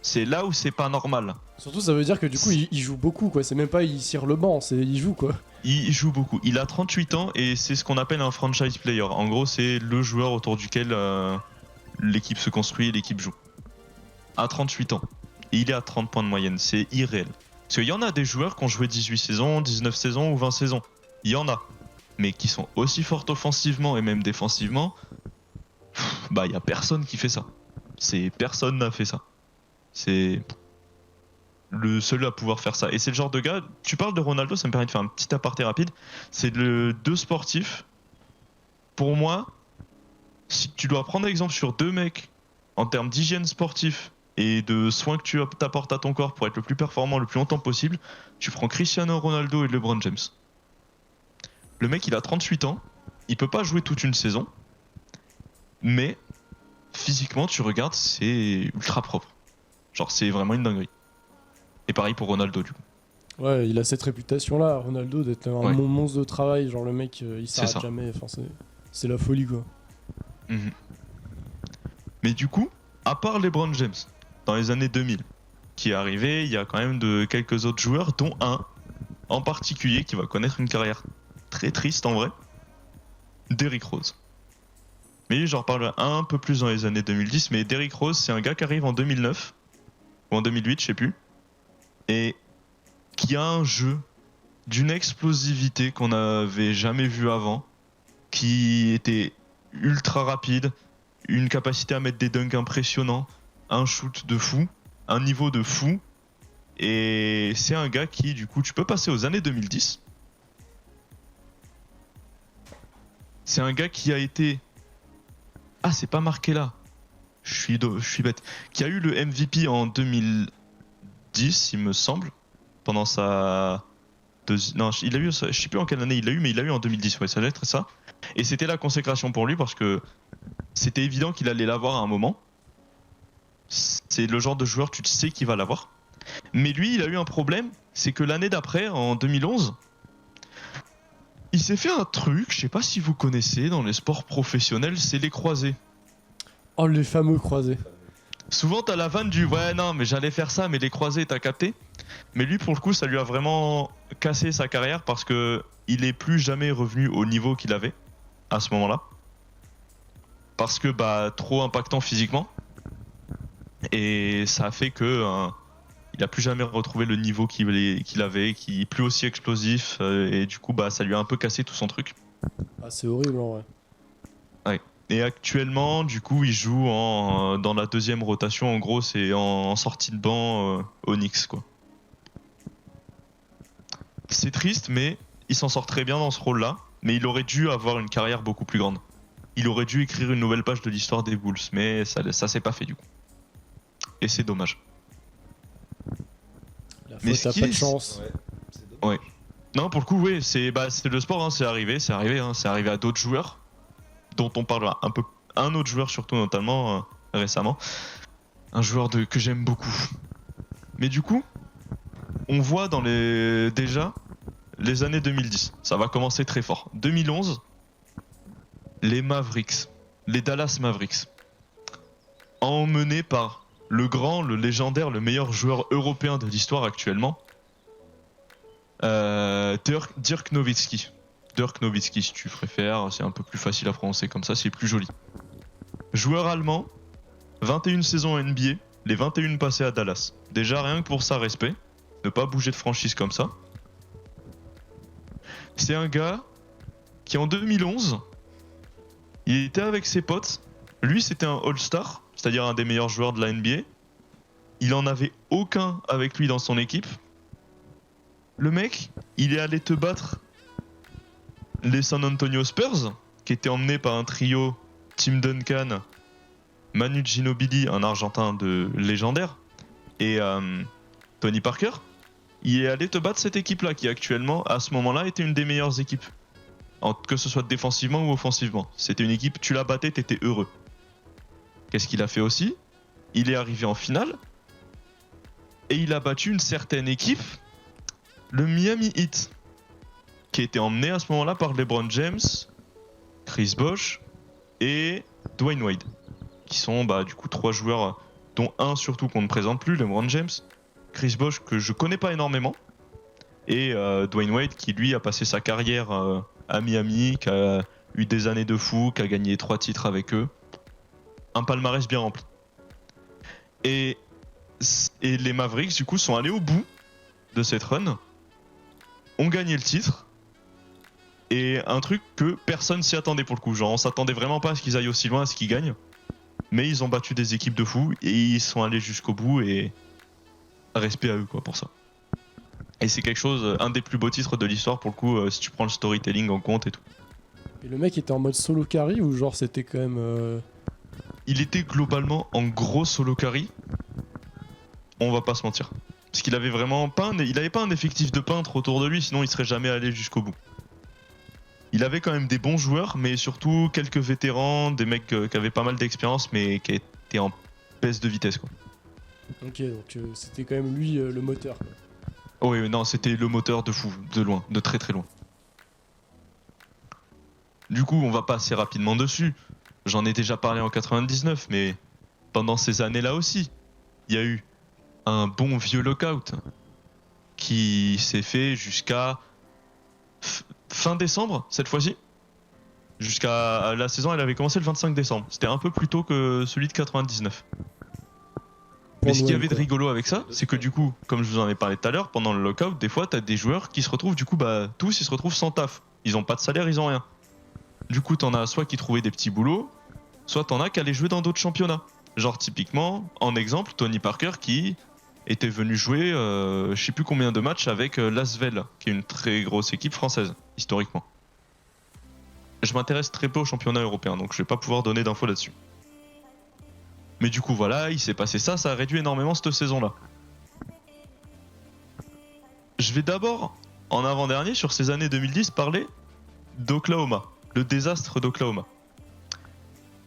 C'est là où c'est pas normal. Surtout, ça veut dire que du coup, il joue beaucoup, quoi. C'est même pas il cire le banc, c'est il joue, quoi. Il joue beaucoup. Il a 38 ans et c'est ce qu'on appelle un franchise player. En gros, c'est le joueur autour duquel l'équipe se construit et l'équipe joue. À 38 ans. Et il est à 30 points de moyenne. C'est irréel. Parce qu'il y en a des joueurs qui ont joué 18 saisons, 19 saisons ou 20 saisons. Il y en a. Mais qui sont aussi fortes offensivement et même défensivement. Bah, il y a personne qui fait ça. Personne n'a fait ça. C'est le seul à pouvoir faire ça. Et c'est le genre de gars, tu parles de Ronaldo, ça me permet de faire un petit aparté rapide. C'est le 2 sportifs. Pour moi, si tu dois prendre exemple sur 2 mecs en termes d'hygiène sportif et de soins que tu t'apportes à ton corps pour être le plus performant le plus longtemps possible, tu prends Cristiano Ronaldo et LeBron James. Le mec, il a 38 ans, il peut pas jouer toute une saison, mais physiquement, tu regardes, c'est ultra propre. Genre, c'est vraiment une dinguerie. Et pareil pour Ronaldo, du coup. Ouais, il a cette réputation-là, Ronaldo, d'être un monstre de travail. Genre, le mec, il s'arrête jamais. Enfin, c'est la folie, quoi. Mhm. Mais du coup, à part LeBron James, dans les années 2000, qui est arrivé, il y a quand même quelques autres joueurs, dont un en particulier qui va connaître une carrière très triste en vrai, Derrick Rose. Mais j'en reparlerai un peu plus dans les années 2010, mais Derrick Rose, c'est un gars qui arrive en 2009, ou en 2008, je sais plus, et qui a un jeu d'une explosivité qu'on n'avait jamais vu avant, qui était ultra rapide, une capacité à mettre des dunks impressionnants, un shoot de fou, un niveau de fou, et c'est un gars qui, du coup, tu peux passer aux années 2010. C'est un gars qui a été... Ah, c'est pas marqué là. Je suis bête. Qui a eu le MVP en 2010, il me semble. Pendant sa... Non, il a eu... Je sais plus en quelle année il l'a eu, mais il l'a eu en 2010. Ouais, ça doit être ça. Et c'était la consécration pour lui parce que c'était évident qu'il allait l'avoir à un moment. C'est le genre de joueur, tu sais qu'il va l'avoir. Mais lui, il a eu un problème, c'est que l'année d'après, en 2011, il s'est fait un truc, je sais pas si vous connaissez, dans les sports professionnels, c'est les croisés. Oh, les fameux croisés. Souvent, t'as la vanne du ouais, non, mais j'allais faire ça, mais les croisés, t'as capté. Mais lui, pour le coup, ça lui a vraiment cassé sa carrière parce que il est plus jamais revenu au niveau qu'il avait à ce moment-là. Parce que, bah, trop impactant physiquement. Et ça a fait que il a plus jamais retrouvé le niveau qu'il avait, qui est plus aussi explosif. Et du coup, bah, ça lui a un peu cassé tout son truc. Ah, c'est horrible en vrai. Et actuellement, du coup, il joue dans la deuxième rotation. En gros, c'est en sortie de banc au Knicks, quoi. C'est triste, mais il s'en sort très bien dans ce rôle-là. Mais il aurait dû avoir une carrière beaucoup plus grande. Il aurait dû écrire une nouvelle page de l'histoire des Bulls, mais ça s'est pas fait du coup. Et c'est dommage. La Mais faute, ce t'as qui pas est- de chance. Ouais. Non, pour le coup, oui, c'est le sport, hein, c'est arrivé, hein, c'est arrivé à d'autres joueurs, dont on parlera un peu, un autre joueur surtout notamment récemment, un joueur que j'aime beaucoup. Mais du coup, on voit déjà les années 2010, ça va commencer très fort. 2011, les Mavericks, les Dallas Mavericks, emmenés par le grand, le légendaire, le meilleur joueur européen de l'histoire actuellement, Dirk Nowitzki. Dirk Nowitzki si tu préfères, c'est un peu plus facile à prononcer comme ça, c'est plus joli. Joueur allemand, 21 saisons en NBA, les 21 passées à Dallas. Déjà rien que pour ça, respect, ne pas bouger de franchise comme ça. C'est un gars qui en 2011, il était avec ses potes, lui c'était un All-Star, c'est-à-dire un des meilleurs joueurs de la NBA. Il en avait aucun avec lui dans son équipe. Le mec, il est allé te battre les San Antonio Spurs, qui étaient emmenés par un trio Tim Duncan, Manu Ginobili, un Argentin de légendaire, et Tony Parker. Il est allé te battre cette équipe-là, qui actuellement, à ce moment-là, était une des meilleures équipes. Que ce soit défensivement ou offensivement. C'était une équipe, tu la battais, t'étais heureux. Qu'est-ce qu'il a fait aussi? Il est arrivé en finale, et il a battu une certaine équipe, le Miami Heat, qui était emmené à ce moment-là par LeBron James, Chris Bosh et Dwayne Wade, qui sont du coup 3 joueurs, dont un surtout qu'on ne présente plus, LeBron James, Chris Bosh que je connais pas énormément, et Dwayne Wade qui lui a passé sa carrière à Miami, qui a eu des années de fou, qui a gagné 3 titres avec eux, un palmarès bien rempli. Et les Mavericks du coup sont allés au bout de cette run, ont gagné le titre, et un truc que personne s'y attendait pour le coup, genre on s'attendait vraiment pas à ce qu'ils aillent aussi loin, à ce qu'ils gagnent, mais ils ont battu des équipes de fous et ils sont allés jusqu'au bout, et respect à eux quoi pour ça. Et c'est quelque chose, un des plus beaux titres de l'histoire pour le coup, si tu prends le storytelling en compte et tout. Et le mec était en mode solo carry ou genre c'était quand même. Il était globalement en gros solo carry, on va pas se mentir. Parce qu'il avait vraiment pas il avait pas un effectif de peintre autour de lui, sinon il serait jamais allé jusqu'au bout. Il avait quand même des bons joueurs, mais surtout quelques vétérans, des mecs qui avaient pas mal d'expérience, mais qui étaient en baisse de vitesse quoi. Ok, donc c'était quand même lui le moteur quoi. Oh oui, non, c'était le moteur de fou, de loin, de très très loin. Du coup, on va passer rapidement dessus. J'en ai déjà parlé en 99, mais pendant ces années-là aussi, il y a eu un bon vieux lockout qui s'est fait jusqu'à fin décembre, cette fois-ci. Jusqu'à la saison, elle avait commencé le 25 décembre. C'était un peu plus tôt que celui de 99. Mais ce qu'il y avait de rigolo avec ça, c'est que du coup, comme je vous en ai parlé tout à l'heure, pendant le lockout, des fois, t'as des joueurs qui se retrouvent, du coup, tous ils se retrouvent sans taf. Ils ont pas de salaire, ils ont rien. Du coup, t'en as soit qui trouvaient des petits boulots, soit t'en as qui allaient jouer dans d'autres championnats. Genre, typiquement, en exemple, Tony Parker qui était venu jouer, je sais plus combien de matchs avec l'Asvel, qui est une très grosse équipe française, historiquement. Je m'intéresse très peu aux championnats européens, donc je vais pas pouvoir donner d'infos là-dessus. Mais du coup, voilà, il s'est passé ça, ça a réduit énormément cette saison-là. Je vais d'abord, en avant-dernier, sur ces années 2010, parler d'Oklahoma, le désastre d'Oklahoma.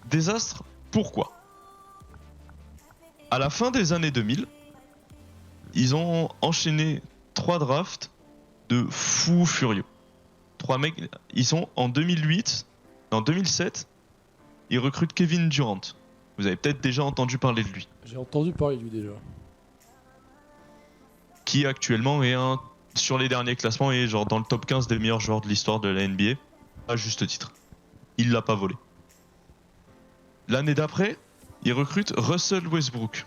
Désastre, pourquoi? À la fin des années 2000, ils ont enchaîné 3 drafts de fous furieux. 3 mecs, ils sont en 2008, en 2007, ils recrutent Kevin Durant. Vous avez peut-être déjà entendu parler de lui. J'ai entendu parler de lui déjà. Qui actuellement est sur les derniers classements est genre dans le top 15 des meilleurs joueurs de l'histoire de la NBA, à juste titre. Il l'a pas volé. L'année d'après, il recrute Russell Westbrook.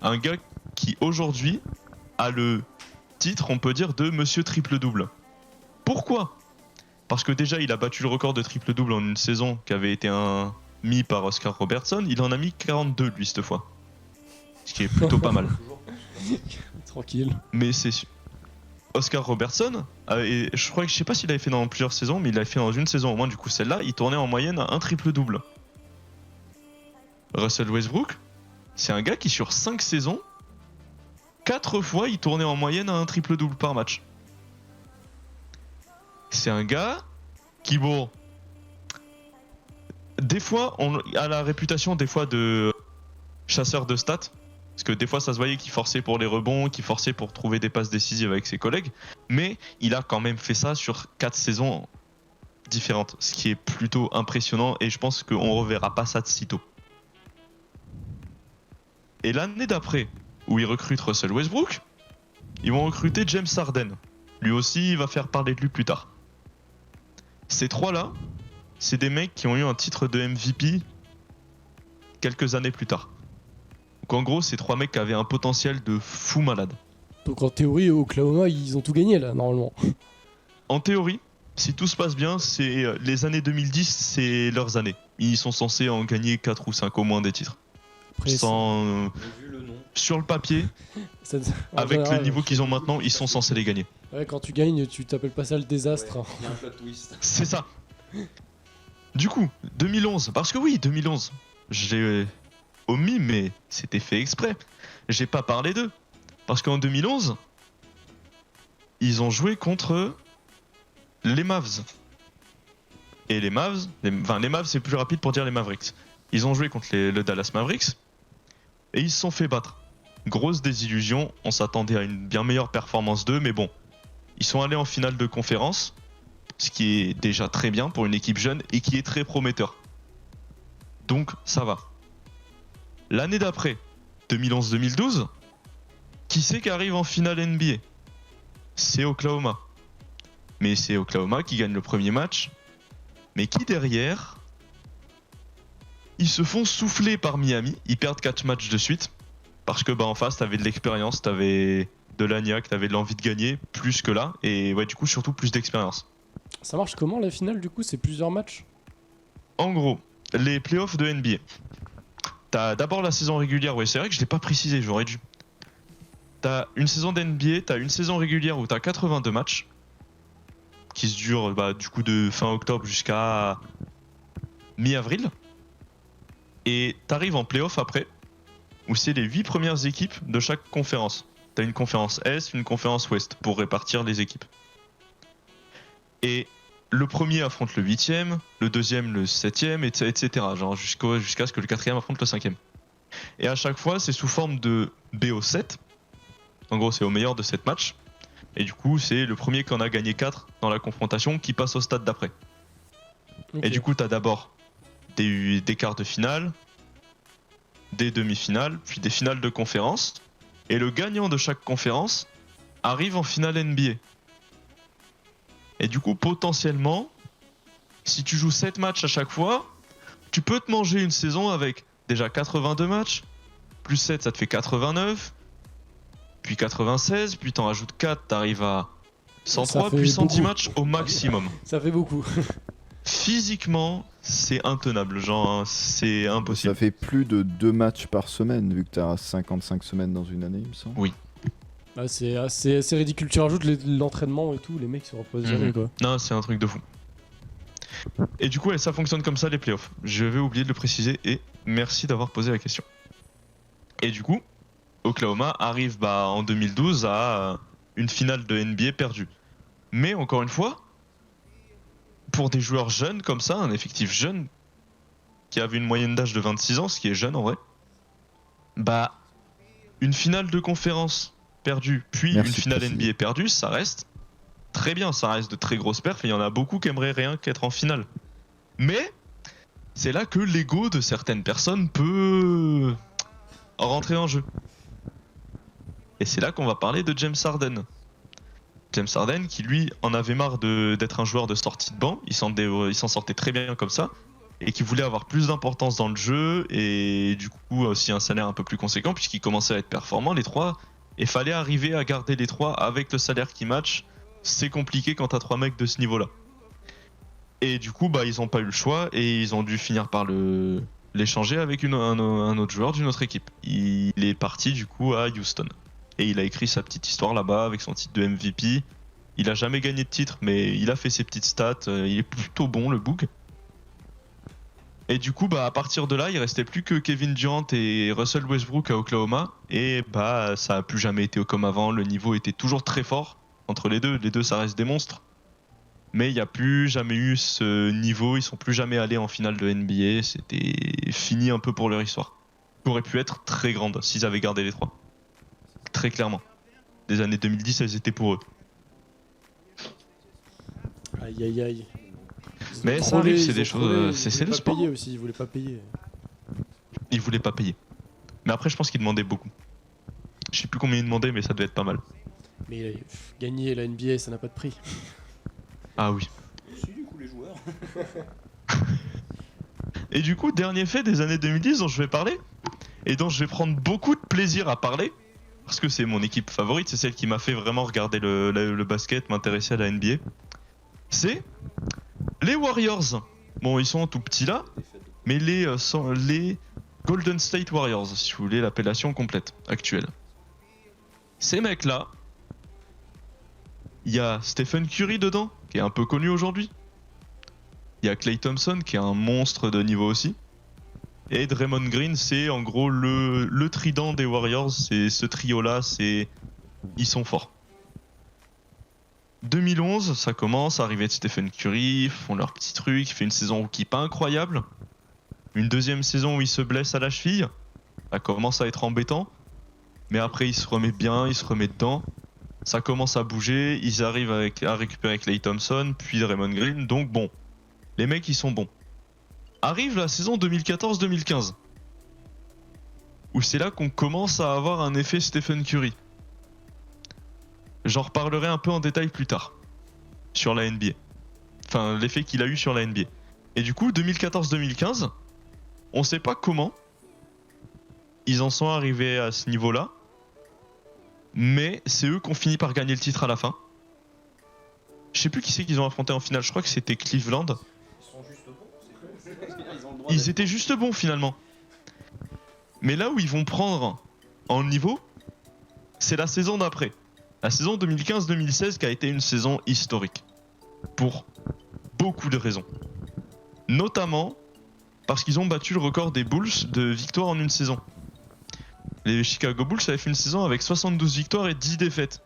Un gars qui aujourd'hui a le titre, on peut dire, de Monsieur Triple-Double. Pourquoi ? Parce que déjà, il a battu le record de triple-double en une saison qui avait été mis par Oscar Robertson. Il en a mis 42 lui cette fois. Ce qui est plutôt pas mal. Tranquille. Mais c'est sûr. Oscar Robertson, et je sais pas s'il avait fait dans plusieurs saisons, mais il l'avait fait dans une saison au moins, du coup celle-là, il tournait en moyenne à un triple-double. Russell Westbrook, c'est un gars qui sur 5 saisons, 4 fois il tournait en moyenne à un triple-double par match. C'est un gars qui, bon, des fois, on a la réputation des fois de chasseur de stats. Parce que des fois, ça se voyait qu'il forçait pour les rebonds, qu'il forçait pour trouver des passes décisives avec ses collègues. Mais il a quand même fait ça sur 4 saisons différentes. Ce qui est plutôt impressionnant et je pense qu'on ne reverra pas ça de sitôt. Et l'année d'après, où ils recrutent Russell Westbrook, ils vont recruter James Harden. Lui aussi, il va faire parler de lui plus tard. Ces 3-là, c'est des mecs qui ont eu un titre de MVP quelques années plus tard. Donc en gros, c'est 3 mecs qui avaient un potentiel de fou malade. Donc en théorie, Oklahoma, ils ont tout gagné là, normalement. En théorie, si tout se passe bien, c'est les années 2010, c'est leurs années. Ils sont censés en gagner 4 ou 5 au moins des titres. Après, Sans, Vu le nom. sur le papier, ça- en avec général, le niveau qu'ils ont maintenant, ils sont censés les gagner. Ouais, quand tu gagnes, tu t'appelles pas ça le désastre. Ouais, il y a un plot twist. C'est ça. Du coup, 2011, parce que oui, 2011, j'ai omis, mais c'était fait exprès. J'ai pas parlé d'eux. Parce qu'en 2011, ils ont joué contre les Mavs. Et les Mavs, les Mavs c'est plus rapide pour dire les Mavericks. Ils ont joué contre le Dallas Mavericks et ils se sont fait battre. Grosse désillusion, on s'attendait à une bien meilleure performance d'eux, mais bon, ils sont allés en finale de conférence, ce qui est déjà très bien pour une équipe jeune et qui est très prometteur. Donc ça va. L'année d'après, 2011-2012, qui c'est qui arrive en finale NBA ? C'est Oklahoma. Mais c'est Oklahoma qui gagne le premier match, mais qui derrière, ils se font souffler par Miami, ils perdent 4 matchs de suite, parce que en face t'avais de l'expérience, t'avais de l'agnac, t'avais de l'envie de gagner, plus que là, et ouais du coup surtout plus d'expérience. Ça marche comment la finale du coup? C'est plusieurs matchs? En gros, les playoffs de NBA. T'as d'abord la saison régulière, ouais c'est vrai que je l'ai pas précisé, j'aurais dû. T'as une saison d'NBA, t'as une saison régulière où t'as 82 matchs, qui se durent du coup de fin octobre jusqu'à mi-avril. Et t'arrives en playoff après, où c'est les 8 premières équipes de chaque conférence. T'as une conférence Est, une conférence Ouest, pour répartir les équipes. Et le premier affronte le 8ème, le deuxième le 7ème, etc. Genre jusqu'à ce que le 4ème affronte le 5ème. Et à chaque fois, c'est sous forme de BO7. En gros, c'est au meilleur de 7 matchs. Et du coup, c'est le premier qui en a gagné 4 dans la confrontation qui passe au stade d'après. Ok. Et du coup, t'as d'abord des quarts de finale, des demi-finales, puis des finales de conférence. Et le gagnant de chaque conférence arrive en finale NBA. Et du coup, potentiellement, si tu joues 7 matchs à chaque fois, tu peux te manger une saison avec déjà 82 matchs, plus 7, ça te fait 89, puis 96, puis t'en rajoutes 4, t'arrives à 103, fait puis 110 beaucoup. matchs au maximum. Ça fait beaucoup. Physiquement, c'est intenable, genre, hein, c'est Ça impossible. fait plus de 2 matchs par semaine, vu que t'as 55 semaines dans une année, il me semble. Bah, c'est assez ridicule. Tu rajoutes l'entraînement et tout, les mecs se reposent jamais Mhm. quoi. Non, c'est un truc de fou. Et du coup, ouais, ça fonctionne comme ça les playoffs. Je vais oublier de le préciser et merci d'avoir posé la question. Et du coup, Oklahoma arrive en 2012 à une finale de NBA perdue. Mais encore une fois, pour des joueurs jeunes comme ça, un effectif jeune, qui avait une moyenne d'âge de 26 ans, ce qui est jeune en vrai, bah, une finale de conférence perdue, puis Merci une de finale préciser. NBA perdue, ça reste très bien, ça reste de très grosses perfs, et il y en a beaucoup qui aimeraient rien qu'être en finale. Mais c'est là que l'ego de certaines personnes peut rentrer en jeu. Et c'est là qu'on va parler de James Harden. James Harden qui lui en avait marre d'être un joueur de sortie de banc, il s'en sortait très bien comme ça, et qui voulait avoir plus d'importance dans le jeu, et du coup aussi un salaire un peu plus conséquent, puisqu'il commençait à être performant les trois, et fallait arriver à garder les trois avec le salaire qui match. C'est compliqué quand t'as trois mecs de ce niveau-là. Et du coup, bah, ils ont pas eu le choix, et ils ont dû finir par l'échanger avec un autre joueur d'une autre équipe. Il est parti du coup à Houston. Et il a écrit sa petite histoire là-bas avec son titre de MVP. Il a jamais gagné de titre, mais il a fait ses petites stats. Il est plutôt bon, le Boog. Et du coup, bah, à partir de là, il restait plus que Kevin Durant et Russell Westbrook à Oklahoma. Et bah, ça a plus jamais été comme avant. Le niveau était toujours très fort entre les deux. Les deux, ça reste des monstres. Mais il n'y a plus jamais eu ce niveau. Ils sont plus jamais allés en finale de NBA. C'était fini un peu pour leur histoire. Qui aurait pu être très grande s'ils avaient gardé les trois. Très clairement. Les années 2010, elles étaient pour eux. Aïe aïe aïe. Mais ça arrive, c'est des choses. C'est le sport. Payer aussi, ils voulaient pas payer. Ils voulaient pas payer. Mais après, je pense qu'ils demandaient beaucoup. Je sais plus combien ils demandaient, mais ça devait être pas mal. Mais gagner la NBA, ça n'a pas de prix. Ah oui. Si, du coup, les joueurs. Et du coup, dernier fait des années 2010 dont je vais parler, et dont je vais prendre beaucoup de plaisir à parler, parce que c'est mon équipe favorite, c'est celle qui m'a fait vraiment regarder le basket, m'intéresser à la NBA, c'est les Warriors. Bon, ils sont tout petits là, mais les Golden State Warriors, si vous voulez l'appellation complète, actuelle. Ces mecs-là, il y a Stephen Curry dedans, qui est un peu connu aujourd'hui. Il y a Klay Thompson, qui est un monstre de niveau aussi. Et Draymond Green, c'est en gros le trident des Warriors. C'est ce trio-là, ils sont forts. 2011, ça commence, arrivée de Stephen Curry, ils font leur petit truc, il fait une saison rookie pas incroyable. Une deuxième saison où il se blesse à la cheville. Ça commence à être embêtant. Mais après, il se remet bien, il se remet dedans. Ça commence à bouger, ils arrivent à récupérer Klay Thompson, puis Draymond Green. Donc bon, les mecs, ils sont bons. Arrive la saison 2014-2015. Où c'est là qu'on commence à avoir un effet Stephen Curry. J'en reparlerai un peu en détail plus tard. Sur la NBA. Enfin, l'effet qu'il a eu sur la NBA. Et du coup, 2014-2015, on sait pas comment ils en sont arrivés à ce niveau-là. Mais c'est eux qui ont fini par gagner le titre à la fin. Je sais plus qui c'est qu'ils ont affronté en finale, je crois que c'était Cleveland. Ils sont juste bons. Ils étaient juste bons finalement. Mais là où ils vont prendre en niveau, c'est la saison d'après. La saison 2015-2016 qui a été une saison historique. Pour beaucoup de raisons. Notamment parce qu'ils ont battu le record des Bulls de victoires en une saison. Les Chicago Bulls avaient fait une saison avec 72 victoires et 10 défaites.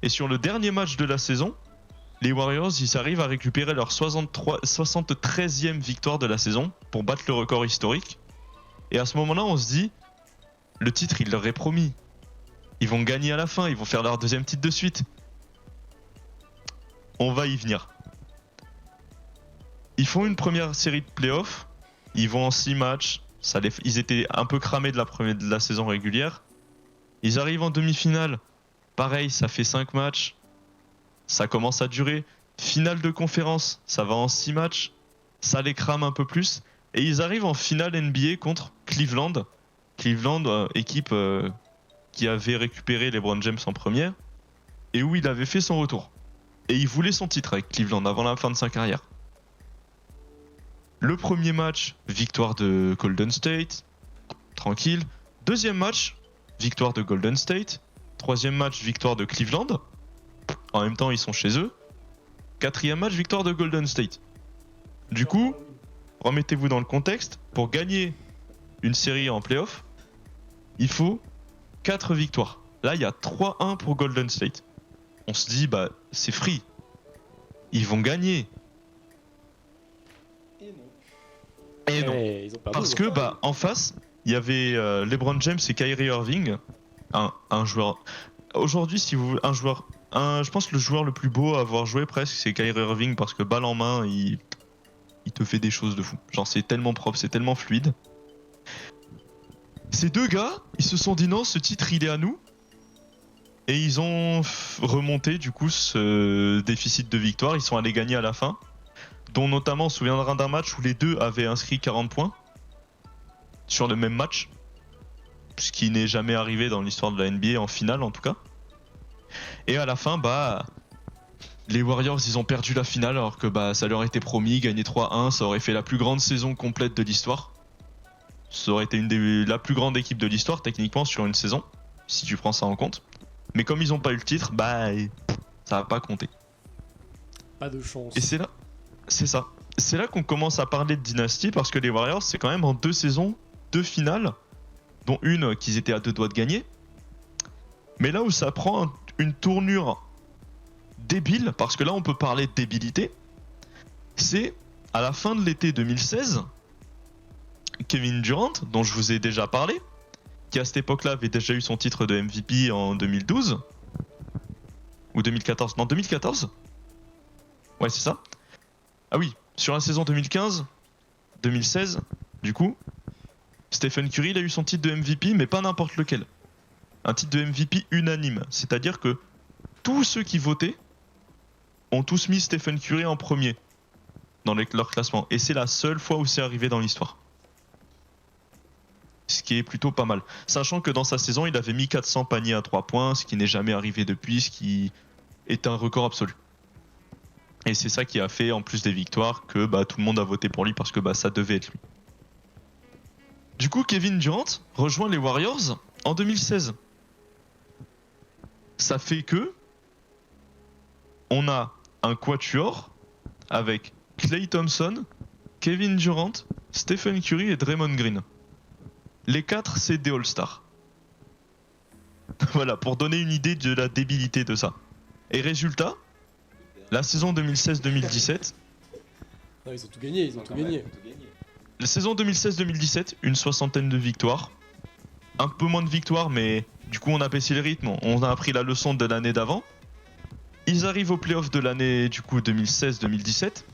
Et sur le dernier match de la saison, les Warriors, ils arrivent à récupérer leur 73e victoire de la saison pour battre le record historique. Et à ce moment-là, on se dit, le titre, il leur est promis. Ils vont gagner à la fin, ils vont faire leur deuxième titre de suite. On va y venir. Ils font une première série de playoffs, ils vont en 6 matchs. Ils étaient un peu cramés de la saison régulière. Ils arrivent en demi-finale. Pareil, ça fait 5 matchs. Ça commence à durer. Finale de conférence, ça va en 6 matchs. Ça les crame un peu plus. Et ils arrivent en finale NBA contre Cleveland. Cleveland, équipe qui avait récupéré LeBron James en première. Et où il avait fait son retour. Et il voulait son titre avec Cleveland avant la fin de sa carrière. Le premier match, victoire de Golden State, tranquille. Deuxième match, victoire de Golden State. Troisième match, victoire de Cleveland. En même temps, ils sont chez eux. Quatrième match, victoire de Golden State. Du coup, remettez-vous dans le contexte. Pour gagner une série en playoff, il faut 4 victoires. Là, il y a 3-1 pour Golden State. On se dit, bah, c'est free. Ils vont gagner. Et non. Ils ont perdu, Parce que, bah, en face, il y avait LeBron James et Kyrie Irving, un joueur. Aujourd'hui, si vous un joueur, je pense que le joueur le plus beau à avoir joué presque, c'est Kyrie Irving parce que balle en main, il te fait des choses de fou. Genre c'est tellement propre, c'est tellement fluide. Ces deux gars, ils se sont dit non, ce titre il est à nous. Et ils ont remonté du coup ce déficit de victoire. Ils sont allés gagner à la fin. Dont notamment on se souviendra d'un match où les deux avaient inscrit 40 points. Sur le même match. Ce qui n'est jamais arrivé dans l'histoire de la NBA en finale en tout cas. Et à la fin, les Warriors ils ont perdu la finale alors que ça leur était promis. Gagner 3-1, ça aurait fait la plus grande saison complète de l'histoire. Ça aurait été la plus grande équipe de l'histoire techniquement sur une saison. Si tu prends ça en compte. Mais comme ils ont pas eu le titre, ça va pas compter. Pas de chance. Et c'est là, c'est ça. C'est là qu'on commence à parler de dynastie parce que les Warriors, c'est quand même en 2 saisons, 2 finales, dont une qu'ils étaient à 2 doigts de gagner. Mais là où ça prend une tournure débile, parce que là on peut parler de débilité, c'est à la fin de l'été 2016, Kevin Durant, dont je vous ai déjà parlé, qui à cette époque-là avait déjà eu son titre de MVP en 2012 ou 2014, non 2014. Ouais c'est ça. Ah oui, sur la saison 2015-2016, du coup, Stephen Curry il a eu son titre de MVP, mais pas n'importe lequel. Un titre de MVP unanime, c'est-à-dire que tous ceux qui votaient ont tous mis Stephen Curry en premier dans leur classement, et c'est la seule fois où c'est arrivé dans l'histoire. Ce qui est plutôt pas mal. Sachant que dans sa saison, il avait mis 400 paniers à 3 points, ce qui n'est jamais arrivé depuis, ce qui est un record absolu. Et c'est ça qui a fait, en plus des victoires, que tout le monde a voté pour lui parce que ça devait être lui. Du coup, Kevin Durant rejoint les Warriors en 2016. Ça fait que on a un quatuor avec Klay Thompson, Kevin Durant, Stephen Curry et Draymond Green. Les 4, c'est des All-Stars. Voilà, pour donner une idée de la débilité de ça. Et résultat, la saison 2016-2017... Non, ils ont tout gagné, ils ont tout gagné. La saison 2016-2017, une 60aine de victoires. Un peu moins de victoires, mais du coup on a baissé le rythme, on a appris la leçon de l'année d'avant. Ils arrivent aux playoffs de l'année du coup 2016-2017.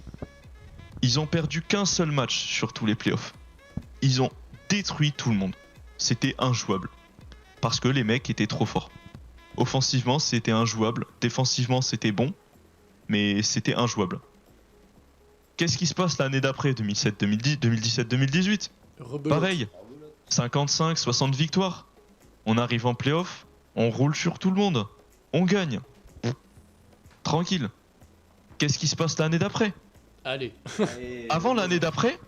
Ils ont perdu qu'un seul match sur tous les playoffs. Ils ont détruit tout le monde. C'était injouable. Parce que les mecs étaient trop forts. Offensivement, c'était injouable. Défensivement, c'était bon. Mais c'était injouable. Qu'est-ce qui se passe l'année d'après, 2017-2018 Pareil. 55, 60 victoires. On arrive en playoff. On roule sur tout le monde. On gagne. Tranquille. Qu'est-ce qui se passe l'année d'après Allez. Avant l'année d'après,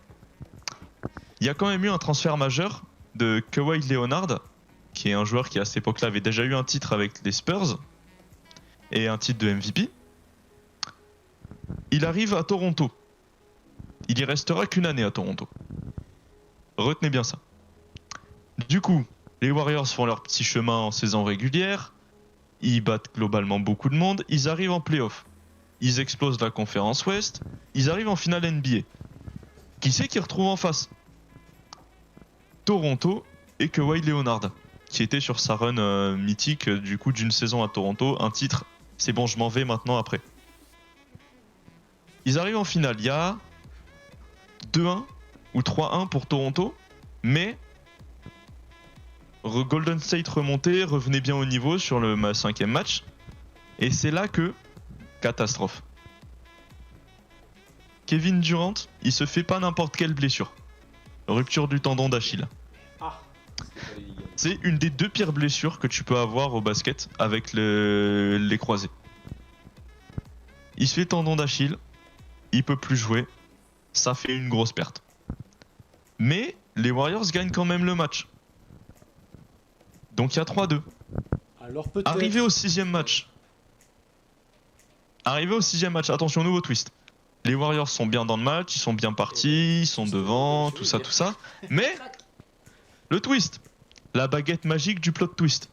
il y a quand même eu un transfert majeur de Kawhi Leonard, qui est un joueur qui à cette époque-là avait déjà eu un titre avec les Spurs et un titre de MVP. Il arrive à Toronto. Il y restera qu'une année à Toronto. Retenez bien ça. Du coup, les Warriors font leur petit chemin en saison régulière. Ils battent globalement beaucoup de monde. Ils arrivent en playoff. Ils explosent la conférence Ouest. Ils arrivent en finale NBA. Qui c'est qu'ils retrouvent en face ? Toronto et Kawhi Leonard, qui était sur sa run mythique du coup d'une saison à Toronto, un titre, c'est bon je m'en vais maintenant après. Ils arrivent en finale, il y a 2-1 ou 3-1 pour Toronto, mais Golden State remontait, revenait bien au niveau sur le 5e match, et c'est là que, catastrophe. Kevin Durant, il se fait pas n'importe quelle blessure. Rupture du tendon d'Achille. C'est une des 2 pires blessures que tu peux avoir au basket avec les croisés. Il se fait tendon d'Achille, il peut plus jouer, ça fait une grosse perte. Mais les Warriors gagnent quand même le match. Donc il y a 3-2. Alors peut-être. Arrivé au 6e match. Attention, nouveau twist. Les Warriors sont bien dans le match, ils sont bien partis, ils sont devant, tout ça. Mais, le twist, la baguette magique du plot twist.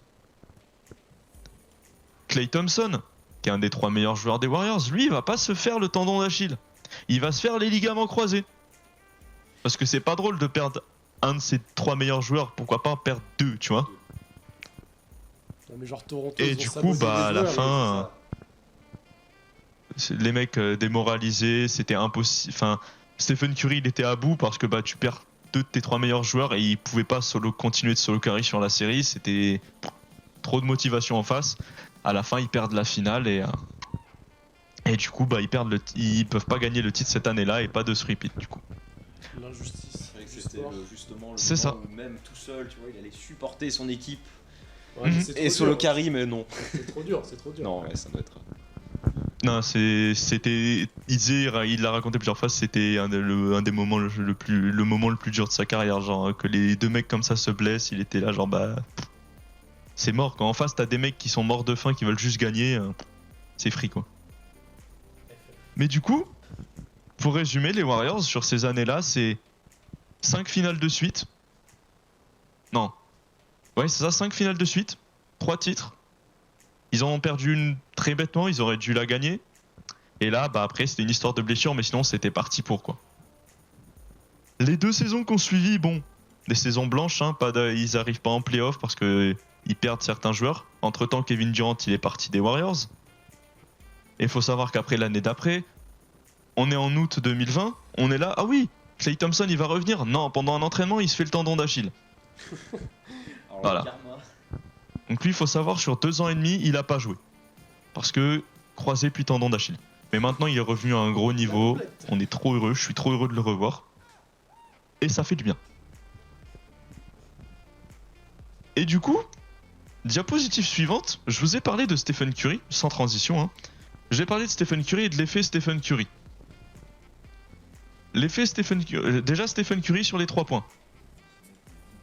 Klay Thompson, qui est un des 3 meilleurs joueurs des Warriors, lui, il va pas se faire le tendon d'Achille. Il va se faire les ligaments croisés. Parce que c'est pas drôle de perdre un de ses 3 meilleurs joueurs, pourquoi pas en perdre 2, tu vois. Non, mais genre Toronto, Et ils ont du coup, saboté bah, à des la joueurs, fin, les mecs démoralisés, c'était impossible. Enfin, Stephen Curry, il était à bout parce que bah, tu perds 2 de tes 3 meilleurs joueurs et il pouvait pas continuer de solo carry sur la série. C'était trop de motivation en face. À la fin, ils perdent la finale et du coup, bah, ils peuvent pas gagner le titre cette année-là et pas de repeat du coup. L'injustice. C'est vrai que du c'était sport. justement le C'est ça. moment où même tout seul, tu vois, il allait supporter son équipe Ouais, mais c'est et trop solo dur. carry, mais non. C'est trop dur, c'est trop dur. Non, ouais, ça doit être. Non, c'était. Il l'a raconté plusieurs fois, c'était un des moments le moment le plus dur de sa carrière. Genre, que les 2 mecs comme ça se blessent, il était là, genre, bah. C'est mort. Quand en face, t'as des mecs qui sont morts de faim, qui veulent juste gagner, c'est free, quoi. Mais du coup, pour résumer, les Warriors, sur ces années-là, c'est 5 finales de suite. Non. Ouais, c'est ça, 5 finales de suite, 3 titres. Ils en ont perdu une très bêtement, ils auraient dû la gagner. Et là, bah après, c'était une histoire de blessure, mais sinon, c'était parti pour quoi. Les 2 saisons qu'on suivi, bon, des saisons blanches, hein, ils arrivent pas en playoff parce que ils perdent certains joueurs. Entre-temps, Kevin Durant, il est parti des Warriors. Et il faut savoir qu'après l'année d'après, on est en août 2020, on est là, ah oui, Klay Thompson, il va revenir. Non, pendant un entraînement, il se fait le tendon d'Achille. Alors, Voilà. le karma. Donc lui, il faut savoir, sur 2 ans et demi, il a pas joué. Parce que croisé puis tendon d'Achille. Mais maintenant, il est revenu à un gros niveau. On est trop heureux, je suis trop heureux de le revoir. Et ça fait du bien. Et du coup, diapositive suivante, je vous ai parlé de Stephen Curry, sans transition. Hein. J'ai parlé de Stephen Curry et de l'effet Stephen Curry. L'effet Stephen Curry... Déjà, Stephen Curry sur les 3 points.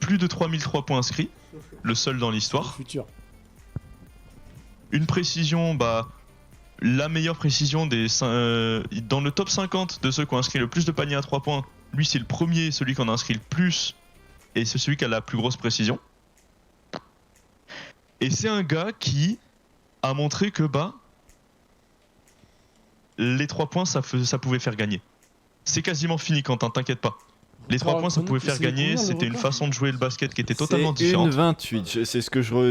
Plus de 3003 points inscrits, le seul dans l'histoire. Futur. Une précision, bah, la meilleure précision dans le top 50 de ceux qui ont inscrit le plus de paniers à 3 points. Lui, c'est le premier, celui qui en a inscrit le plus, et c'est celui qui a la plus grosse précision. Et c'est un gars qui a montré que bah, les 3 points, ça pouvait faire gagner. C'est quasiment fini, Quentin, t'inquiète pas. Les 3 points, ça pouvait faire gagner, c'était une façon de jouer le basket qui était totalement différente. C'est 1,28.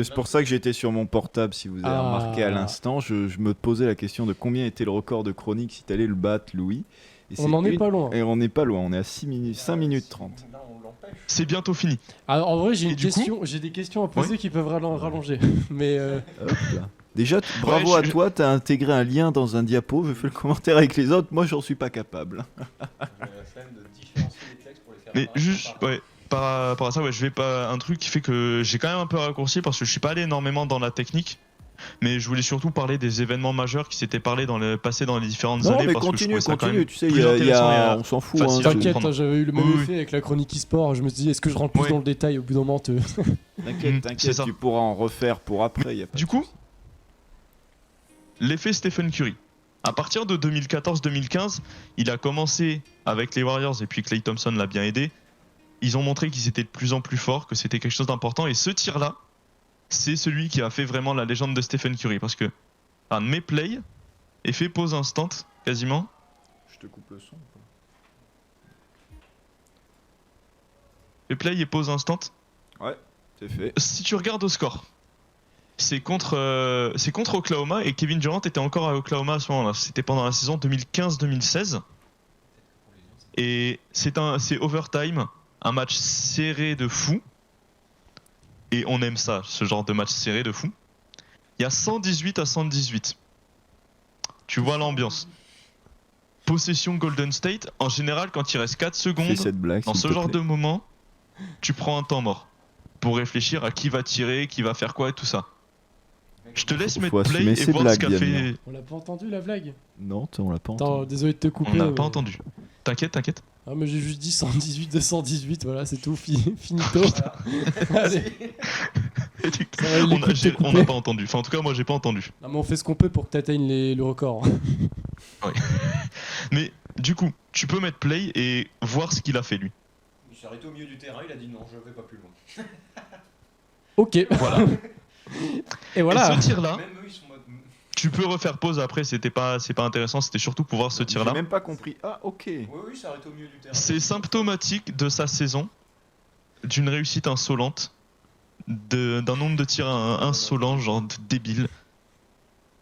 C'est pour ça que j'étais sur mon portable, si vous avez remarqué à l'instant. Je me posais la question de combien était le record de chronique si t'allais le battre, Louis. Et On en est pas loin. Et on n'est pas loin, on est à 5 minutes 30. C'est bientôt fini. Alors, en vrai, j'ai coup j'ai des questions à poser qui peuvent rallonger. Mais Hop là. Déjà, bravo à toi, t'as intégré un lien dans un diapo, je fais le commentaire avec les autres, moi j'en suis pas capable. Mais juste, ouais, par rapport à ça, ouais, je vais pas. Un truc qui fait que j'ai quand même un peu raccourci parce que je suis pas allé énormément dans la technique. Mais je voulais surtout parler des événements majeurs qui s'étaient passés dans les différentes Non, années. mais parce continue, que je trouvais ça quand même tu sais, plus intéressant et on s'en fout. facile Hein, à t'inquiète, comprendre. j'avais eu le même Oui, effet avec la chronique e-sport. Je me suis dit, est-ce que je rentre plus Ouais. dans le détail au bout d'un moment T'inquiète, c'est ça. tu pourras en refaire pour après. Y a pas Du de coup, souci. l'effet Stephen Curry. À partir de 2014-2015, il a commencé avec les Warriors et puis Klay Thompson l'a bien aidé. Ils ont montré qu'ils étaient de plus en plus forts, que c'était quelque chose d'important. Et ce tir-là, c'est celui qui a fait vraiment la légende de Stephen Curry. Parce que un de mes plays, effet pause instant, quasiment. Je te coupe le son. Les play et pause instant. Ouais, c'est fait. Si tu regardes au score, c'est contre Oklahoma et Kevin Durant était encore à Oklahoma à ce moment-là. C'était pendant la saison 2015-2016. Et c'est overtime, un match serré de fou. Et on aime ça, ce genre de match serré de fou. Il y a 118 à 118. Tu vois l'ambiance. Possession Golden State, en général, quand il reste 4 Fais secondes, cette blague. dans s'il ce te genre plaît. de moment, tu prends un temps mort. Pour réfléchir à qui va tirer, qui va faire quoi et tout ça. Je te laisse Faut mettre play assumer et ses voir blagues, ce qu'a Damien. fait. On l'a pas entendu la blague. Non, on l'a pas Attends, entendu. désolé de te couper. On n'a mais- pas entendu. T'inquiète, t'inquiète. Ah, mais j'ai juste dit 118 de 118, voilà, c'est tout, finito. Allez, ça va, On l'écoute t'est on coupée. n'a pas entendu. Enfin, en tout cas, moi, j'ai pas entendu. Non, mais on fait ce qu'on peut pour que t'atteignes le record. Mais du coup, tu peux mettre play et voir ce qu'il a fait lui. Il s'est arrêté au milieu du terrain, il a dit non, je vais pas plus loin. Ok. Voilà. Et voilà. Et ce tir-là, Même eux, ils sont en mode. tu peux refaire pause après. C'est pas intéressant. C'était surtout pour voir ce J'ai tir-là. même pas compris. Ah, ok. Oui, oui, il s'est arrêté au milieu du terrain. C'est symptomatique de sa saison d'une réussite insolente, d'un nombre de tirs insolent, genre débile.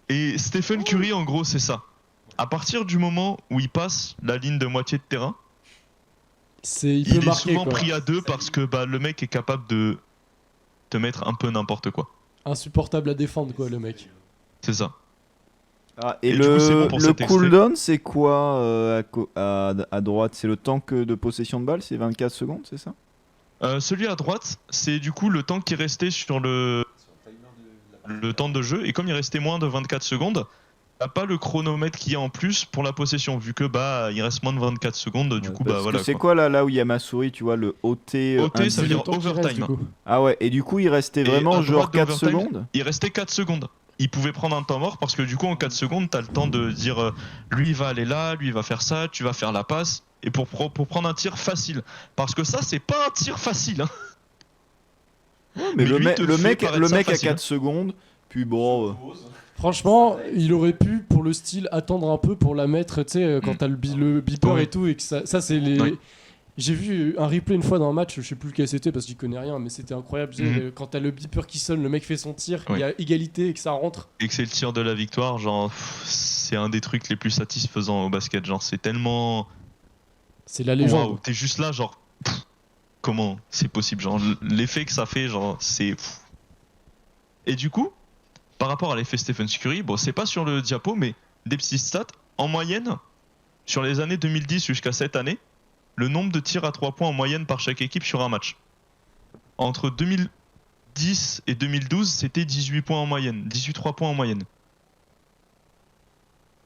Et Stephen Curry, en gros, c'est ça. À partir du moment où il passe la ligne de moitié de terrain, il peut est marquer, souvent quoi. pris à deux parce que le mec est capable de te mettre un peu n'importe quoi. Insupportable à défendre, quoi, le mec. C'est ça. Ah, et Et du coup, c'est bon pour cet extrait. cooldown, c'est quoi à droite? C'est le temps de possession de balle, c'est 24 secondes, c'est ça? Celui à droite, c'est du coup le temps qui restait sur le temps de jeu. Et comme il restait moins de 24 secondes, t'as pas le chronomètre qu'il y a en plus pour la possession, vu que il reste moins de 24 secondes. Du coup, Parce voilà. que c'est quoi là où il y a ma souris, tu vois, le OT OT, ça veut Le dire temps qui reste, overtime. du coup. Ah ouais, et du coup, il restait Et vraiment à genre droite de 4 overtime, secondes? Il restait 4 secondes. Il pouvait prendre un temps mort parce que du coup en 4 secondes t'as le temps de dire lui il va aller là, lui il va faire ça, tu vas faire la passe et pour prendre un tir facile. Parce que ça c'est pas un tir facile hein. Mais lui, te le fait mec paraître ça a facile. 4 secondes, puis bon... Franchement, il aurait pu, pour le style, attendre un peu pour la mettre, tu sais, quand t'as le beeper Ouais. et tout, et que ça c'est les... Ouais. J'ai vu un replay une fois dans un match, je sais plus lequel c'était parce qu'il connaît rien, mais c'était incroyable. Tu sais, quand t'as le beeper qui sonne, le mec fait son tir, il y a égalité et que ça rentre. Et que c'est le tir de la victoire, genre c'est un des trucs les plus satisfaisants au basket, genre c'est tellement... C'est la légende. Waouh, t'es juste là genre... comment c'est possible, genre l'effet que ça fait, genre c'est... Et du coup, par rapport à l'effet Stephen Curry, bon c'est pas sur le diapo, mais des petits stats, en moyenne, sur les années 2010 jusqu'à cette année, le nombre de tirs à 3 points en moyenne par chaque équipe sur un match. Entre 2010 et 2012, c'était 18 points en moyenne, 18-3 points en moyenne.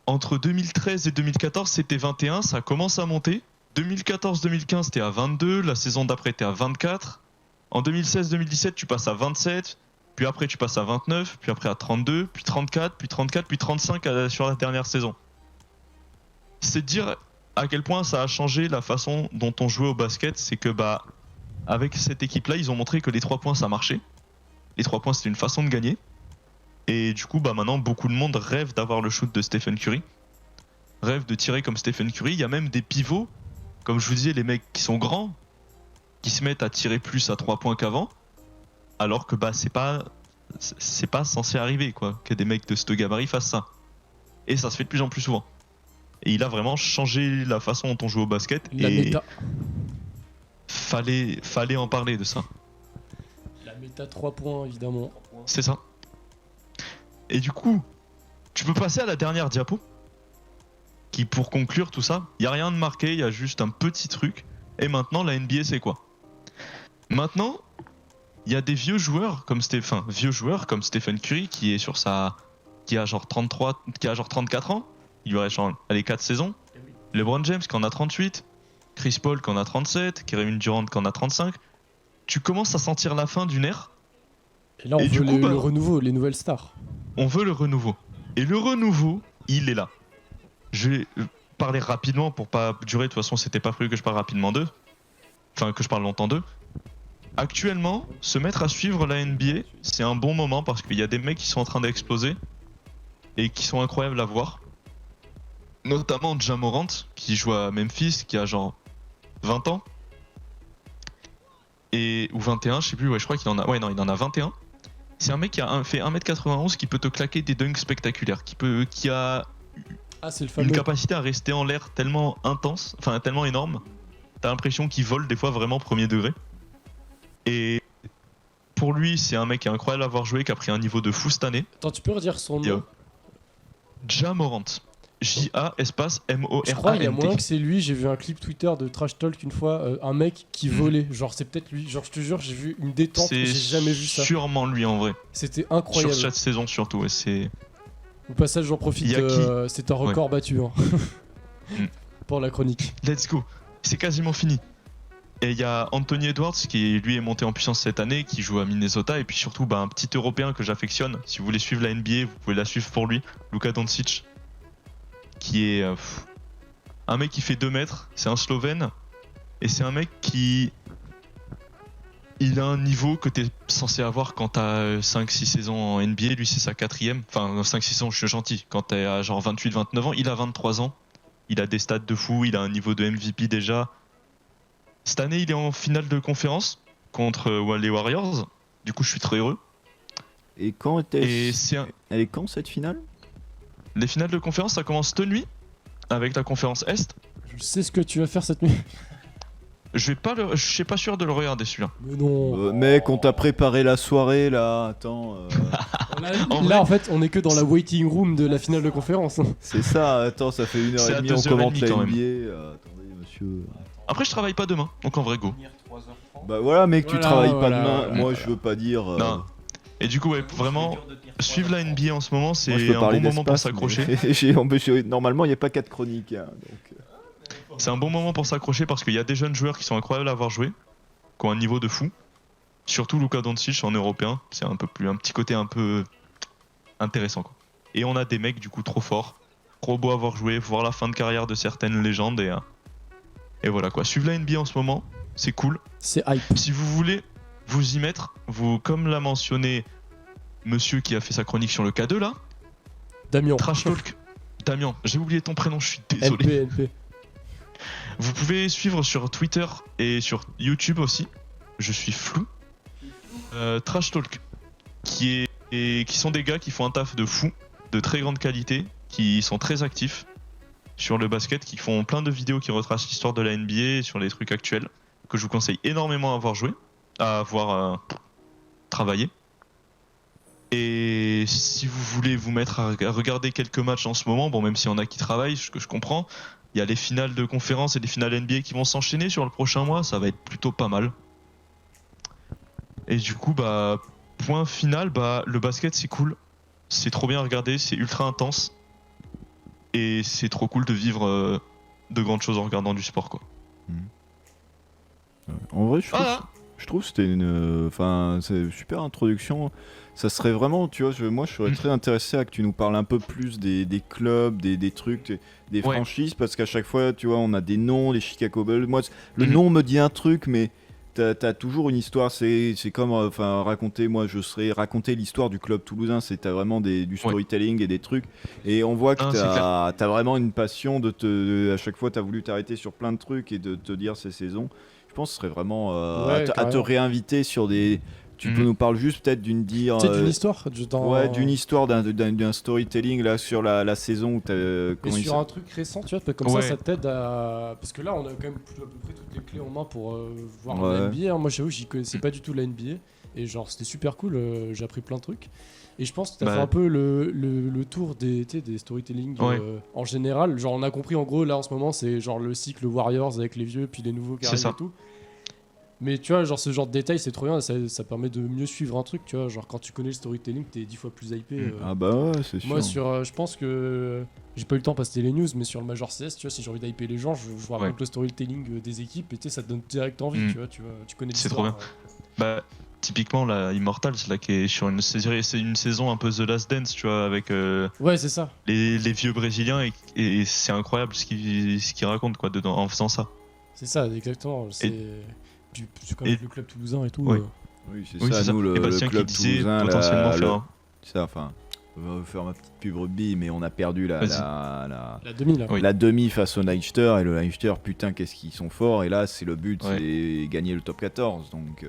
Entre 2013 et 2014, c'était 21, ça commence à monter. 2014-2015, c'était à 22, la saison d'après, t'es à 24. En 2016-2017, tu passes à 27, puis après tu passes à 29, puis après à 32, puis 34, puis 34, puis 35 sur la dernière saison. C'est dire à quel point ça a changé la façon dont on jouait au basket, c'est que avec cette équipe-là, ils ont montré que les 3 points ça marchait. Les 3 points c'était une façon de gagner. Et du coup, maintenant, beaucoup de monde rêve d'avoir le shoot de Stephen Curry. Rêve de tirer comme Stephen Curry. Il y a même des pivots, comme je vous disais, les mecs qui sont grands, qui se mettent à tirer plus à 3 points qu'avant. Alors que c'est pas censé arriver, quoi, que des mecs de ce gabarit fassent ça. Et ça se fait de plus en plus souvent. Et il a vraiment changé la façon dont on joue au basket. La et méta. fallait en parler de ça. La méta 3 points, évidemment. C'est ça. Et du coup, tu peux passer à la dernière diapo. Qui, pour conclure tout ça, il n'y a rien de marqué, il y a juste un petit truc. Et maintenant, la NBA, c'est quoi? Maintenant, il y a des vieux joueurs comme Stephen Curry qui est qui a genre 34 ans. Il lui reste genre, 4 saisons. LeBron James qui en a 38. Chris Paul qui en a 37. Kevin Durant qui en a 35. Tu commences à sentir la fin d'une ère. Et là, on veut le renouveau, les nouvelles stars. On veut le renouveau. Et le renouveau, il est là. Je vais parler rapidement pour pas durer. De toute façon, c'était pas prévu que je parle rapidement d'eux. Enfin, que je parle longtemps d'eux. Actuellement, se mettre à suivre la NBA, c'est un bon moment parce qu'il y a des mecs qui sont en train d'exploser et qui sont incroyables à voir. Notamment Ja Morant, qui joue à Memphis, qui a genre 20 ans. Ou 21, je sais plus, je crois qu'il en a. Ouais, non, il en a 21. C'est un mec qui a fait 1m91 qui peut te claquer des dunks spectaculaires, qui a c'est le une fameux. capacité à rester en l'air tellement intense, enfin tellement énorme. T'as l'impression qu'il vole des fois vraiment premier degré. Et pour lui, c'est un mec qui est incroyable à avoir joué, qui a pris un niveau de fou cette année. Attends, tu peux redire son nom? Ja Morant. J-A espace M-O-R-A-N-T. Je crois qu'il y a moyen que c'est lui. J'ai vu un clip Twitter de Trash Talk une fois, un mec qui volait. Genre, c'est peut-être lui. Genre, je te jure, j'ai vu une détente. C'est J'ai jamais vu ça. sûrement lui en vrai. C'était incroyable. Sur cette saison surtout. Et c'est... Au passage, j'en profite. Il y a C'est un record battu hein. Pour la chronique. Let's go. C'est quasiment fini. Et il y a Anthony Edwards qui lui est monté en puissance cette année, qui joue à Minnesota. Et puis surtout, un petit Européen que j'affectionne. Si vous voulez suivre la NBA, vous pouvez la suivre pour lui. Luka Doncic. Qui est un mec qui fait 2 mètres. C'est un Slovène. Et c'est un mec qui... Il a un niveau que t'es censé avoir quand t'as 5-6 saisons en NBA. Lui, c'est sa 4ème. Enfin, 5-6 saisons, je suis gentil. Quand t'es à genre 28-29 ans, il a 23 ans. Il a des stats de fou. Il a un niveau de MVP déjà. Cette année, il est en finale de conférence. contre les Warriors. Du coup, je suis très heureux. Et quand Et elle est quand cette finale? les finales de conférence, ça commence cette nuit avec la conférence Est. Je sais ce que tu vas faire cette nuit. Je suis pas sûr de le regarder celui-là. Mais non. Mec, on t'a préparé la soirée là, attends. Là, en fait, on est que dans la waiting room de la finale de conférence. C'est ça, attends, ça fait 1h30 C'est à on commente 2h30 la quand même. NBA. Attendez, monsieur. Après, je travaille pas demain, donc en vrai, go. Bah voilà, mec, tu Voilà, travailles voilà, pas demain. voilà. Moi, je veux pas dire. Non. Et du coup, ouais, vraiment, suivre la NBA en ce moment, Moi, je c'est peux un parler bon moment pour d'espace, s'accrocher. mais normalement, il n'y a pas 4 chroniques. Hein, donc. C'est un bon moment pour s'accrocher parce qu'il y a des jeunes joueurs qui sont incroyables à avoir joué, qui ont un niveau de fou. Surtout Luka Doncic en européen, c'est un petit côté un peu intéressant, quoi. Et on a des mecs du coup trop forts, trop beaux à avoir joué, voir la fin de carrière de certaines légendes et voilà quoi. Suivre la NBA en ce moment, c'est cool. C'est hype. Si vous voulez vous y mettre, comme l'a mentionné monsieur qui a fait sa chronique sur le K2 là, Damien. Trash Talk. Damien, j'ai oublié ton prénom, je suis désolé. LP. Vous pouvez suivre sur Twitter et sur YouTube aussi. Je suis flou. Trash Talk, qui sont des gars qui font un taf de fou, de très grande qualité, qui sont très actifs sur le basket, qui font plein de vidéos qui retracent l'histoire de la NBA sur les trucs actuels, que je vous conseille énormément à avoir travaillé. Et si vous voulez vous mettre à regarder quelques matchs en ce moment, bon, même s'il y en a qui travaillent, ce que je comprends, il y a les finales de conférence et les finales NBA qui vont s'enchaîner sur le prochain mois, ça va être plutôt pas mal. Et du coup, bah, point final, bah, le basket c'est cool, c'est trop bien à regarder, c'est ultra intense, et c'est trop cool de vivre de grandes choses en regardant du sport, quoi. En vrai, je trouve que c'était c'est une super introduction. Ça serait vraiment, tu vois, moi je serais très intéressé à que tu nous parles un peu plus des clubs, des trucs, des franchises, parce qu'à chaque fois, tu vois, on a des noms, les Chicago Bulls. Moi, le nom me dit un truc, mais t'as toujours une histoire. C'est comme, raconter l'histoire du club toulousain. T'as vraiment du storytelling et des trucs. Et on voit que t'as vraiment une passion à chaque fois, t'as voulu t'arrêter sur plein de trucs et de te dire ces saisons. Je pense que ce serait vraiment à te réinviter sur des. Tu peux nous parler juste peut-être d'une histoire d'une histoire, d'un storytelling là sur la saison où et sur un truc récent, tu vois, comme ça t'aide à. Parce que là, on a quand même à peu près toutes les clés en main pour voir la NBA. Moi, j'avoue, j'y connaissais pas du tout la NBA. Et genre, c'était super cool, j'ai appris plein de trucs. Et je pense que t'as fait un peu le tour des storytelling en général. Genre, on a compris en gros, là en ce moment, c'est genre le cycle Warriors avec les vieux, puis les nouveaux qui arrivent et tout. Mais tu vois, genre ce genre de détails, c'est trop bien, ça permet de mieux suivre un truc, tu vois. Genre quand tu connais le storytelling, t'es 10 fois plus hypé. Ah bah ouais, c'est sûr. Moi, je pense que j'ai pas eu le temps parce que c'était les news, mais sur le Major CS, tu vois, si j'ai envie d'hyper les gens, je raconte le storytelling des équipes et tu sais, ça te donne direct envie, tu vois, tu connais l'histoire. C'est trop bien. Bah, typiquement, la Immortals, là, qui est sur une série, c'est une saison un peu The Last Dance, tu vois, avec ouais, c'est ça. Les vieux brésiliens et c'est incroyable ce qu'ils racontent, quoi, dedans, en faisant ça. C'est ça, exactement. C'est comme le club toulousain et tout. Oui, c'est ça, nous, le club toulousain, potentiellement faire. Ça, enfin, on va faire ma petite pub rugby, mais on a perdu la demi, là. La demi face au Leicester, et le Leicester, putain, qu'est-ce qu'ils sont forts, et là, c'est le but, c'est gagner le top 14, donc...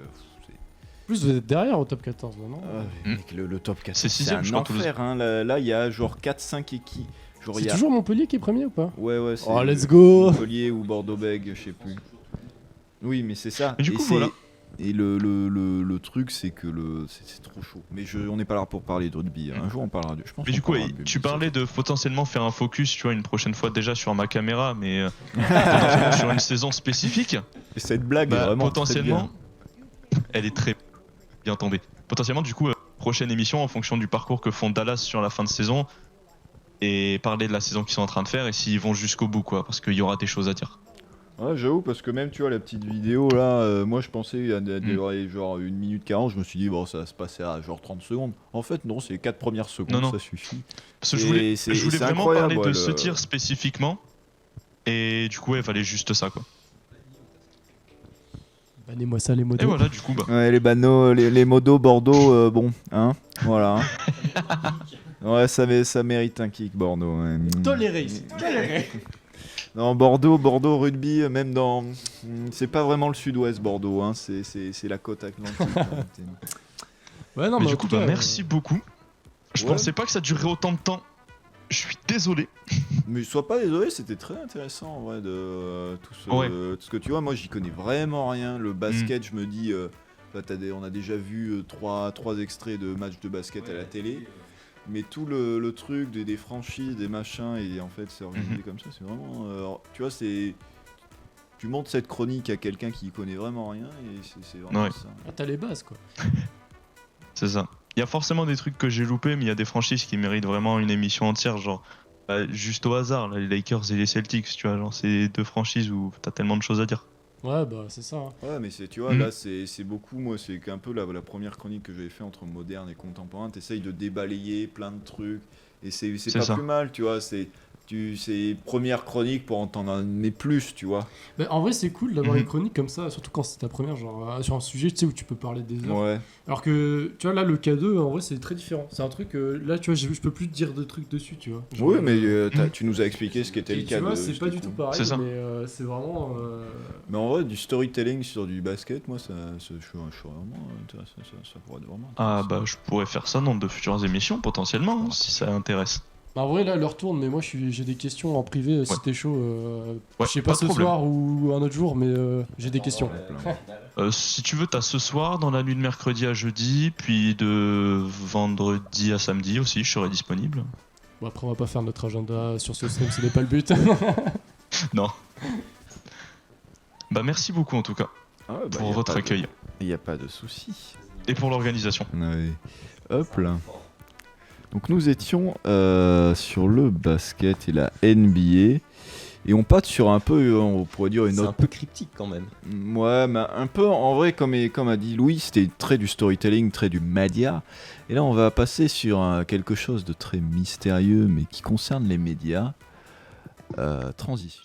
plus, vous êtes derrière au top 14, non mec, le top 14, c'est un enfer, hein. Là, il y a genre 4-5 équipes. C'est toujours Montpellier qui est premier ou pas? Ouais, c'est let's go. Montpellier ou Bordeaux-Bègles, je sais plus. Oui, mais c'est ça. Mais du coup, voilà. Et le truc, c'est que c'est trop chaud. Mais on n'est pas là pour parler de rugby. Un jour, on parlera de. Je pense. Mais du coup, tu parlais de potentiellement faire un focus, tu vois, une prochaine fois déjà sur ma caméra, mais sur une saison spécifique. Et cette blague est vraiment potentiellement, elle est très bien tombée. Potentiellement, du coup, prochaine émission en fonction du parcours que font Dallas sur la fin de saison et parler de la saison qu'ils sont en train de faire et s'ils vont jusqu'au bout, quoi, parce qu'il y aura des choses à dire. Ouais, j'avoue, parce que même, tu vois, la petite vidéo là, moi je pensais à genre 1 minute 40, je me suis dit, bon, ça va se passer à genre 30 secondes. En fait, non, c'est les 4 premières secondes, ça suffit. Parce que je voulais vraiment parler de ce tir spécifiquement, et du coup, il fallait juste ça, quoi. Bannez-moi ça, les modos. Et voilà, du coup, bah. Ouais, les banneaux, les modos Bordeaux, bon, hein, voilà. Ouais, ça mérite un kick, Bordeaux. Ouais. Toléré. Non, Bordeaux rugby, même dans. C'est pas vraiment le sud-ouest, Bordeaux, hein, c'est la côte atlantique. Hein. Ouais, non, Mais mais du en coup, tout cas, merci beaucoup. Je Ouais. pensais pas que ça durerait autant de temps. Je suis désolé. Mais sois pas désolé, c'était très intéressant en vrai de tout ce, Ouais. tout ce que tu vois. Moi, j'y connais vraiment rien. Le basket, je me dis, on a déjà vu trois extraits de matchs de basket à la télé. Mais tout le truc des franchises, des machins, et en fait, c'est organisé comme ça, c'est vraiment. Tu vois, c'est. Tu montres cette chronique à quelqu'un qui y connaît vraiment rien, et c'est vraiment Ouais. ça. ah, t'as les bases quoi. C'est ça. Il y a forcément des trucs que j'ai loupés, mais il y a des franchises qui méritent vraiment une émission entière, genre juste au hasard, là, les Lakers et les Celtics, tu vois, genre c'est deux franchises où t'as tellement de choses à dire. Ouais, bah c'est ça. Hein. Ouais, mais tu vois, là, c'est beaucoup, moi, c'est qu'un peu la première chronique que j'avais fait entre moderne et contemporain. T'essayes de débalayer plein de trucs, et c'est pas ça. plus mal, tu vois. C'est première chronique pour en aimer plus, tu vois. Bah, en vrai, c'est cool d'avoir Mhm. une chronique comme ça, surtout quand c'est ta première, genre sur un sujet tu sais, où tu peux parler des heures. Ouais. Alors que, tu vois, là, le K2, en vrai, c'est très différent. C'est un truc, là, tu vois, je peux plus te dire de trucs dessus, tu vois. Genre, Oui, mais tu nous as expliqué ce qu'était et le tu cas vois, de. c'est pas c'était du tout cool. pareil, C'est ça. mais c'est vraiment. Mais en vrai, du storytelling sur du basket, moi, je suis vraiment intéressé. Ça pourrait être vraiment Ah intéressant. bah je pourrais faire ça dans de futures émissions potentiellement, hein, si ça intéresse. En vrai, là, leur tourne, mais moi, j'ai des questions en privé si Ouais. t'es chaud. Ouais, je sais pas pas de ce problème. soir ou un autre jour, mais j'ai des questions. Si tu veux, t'as ce soir, dans la nuit de mercredi à jeudi, puis de vendredi à samedi aussi, je serai disponible. Bon, après, on va pas faire notre agenda sur ce stream, ce n'est pas le but. Non. Bah merci beaucoup en tout cas Ah ouais, bah, pour votre accueil Il n'y a pas de souci. et pour l'organisation. Ouais. Hop là. Donc nous étions sur le basket et la NBA. Et on passe sur un peu, on pourrait dire une C'est un autre. peu cryptique quand même. Ouais, mais un peu en vrai, comme a dit Louis, c'était très du storytelling, très du média. Et là, on va passer sur quelque chose de très mystérieux, mais qui concerne les médias. Transition.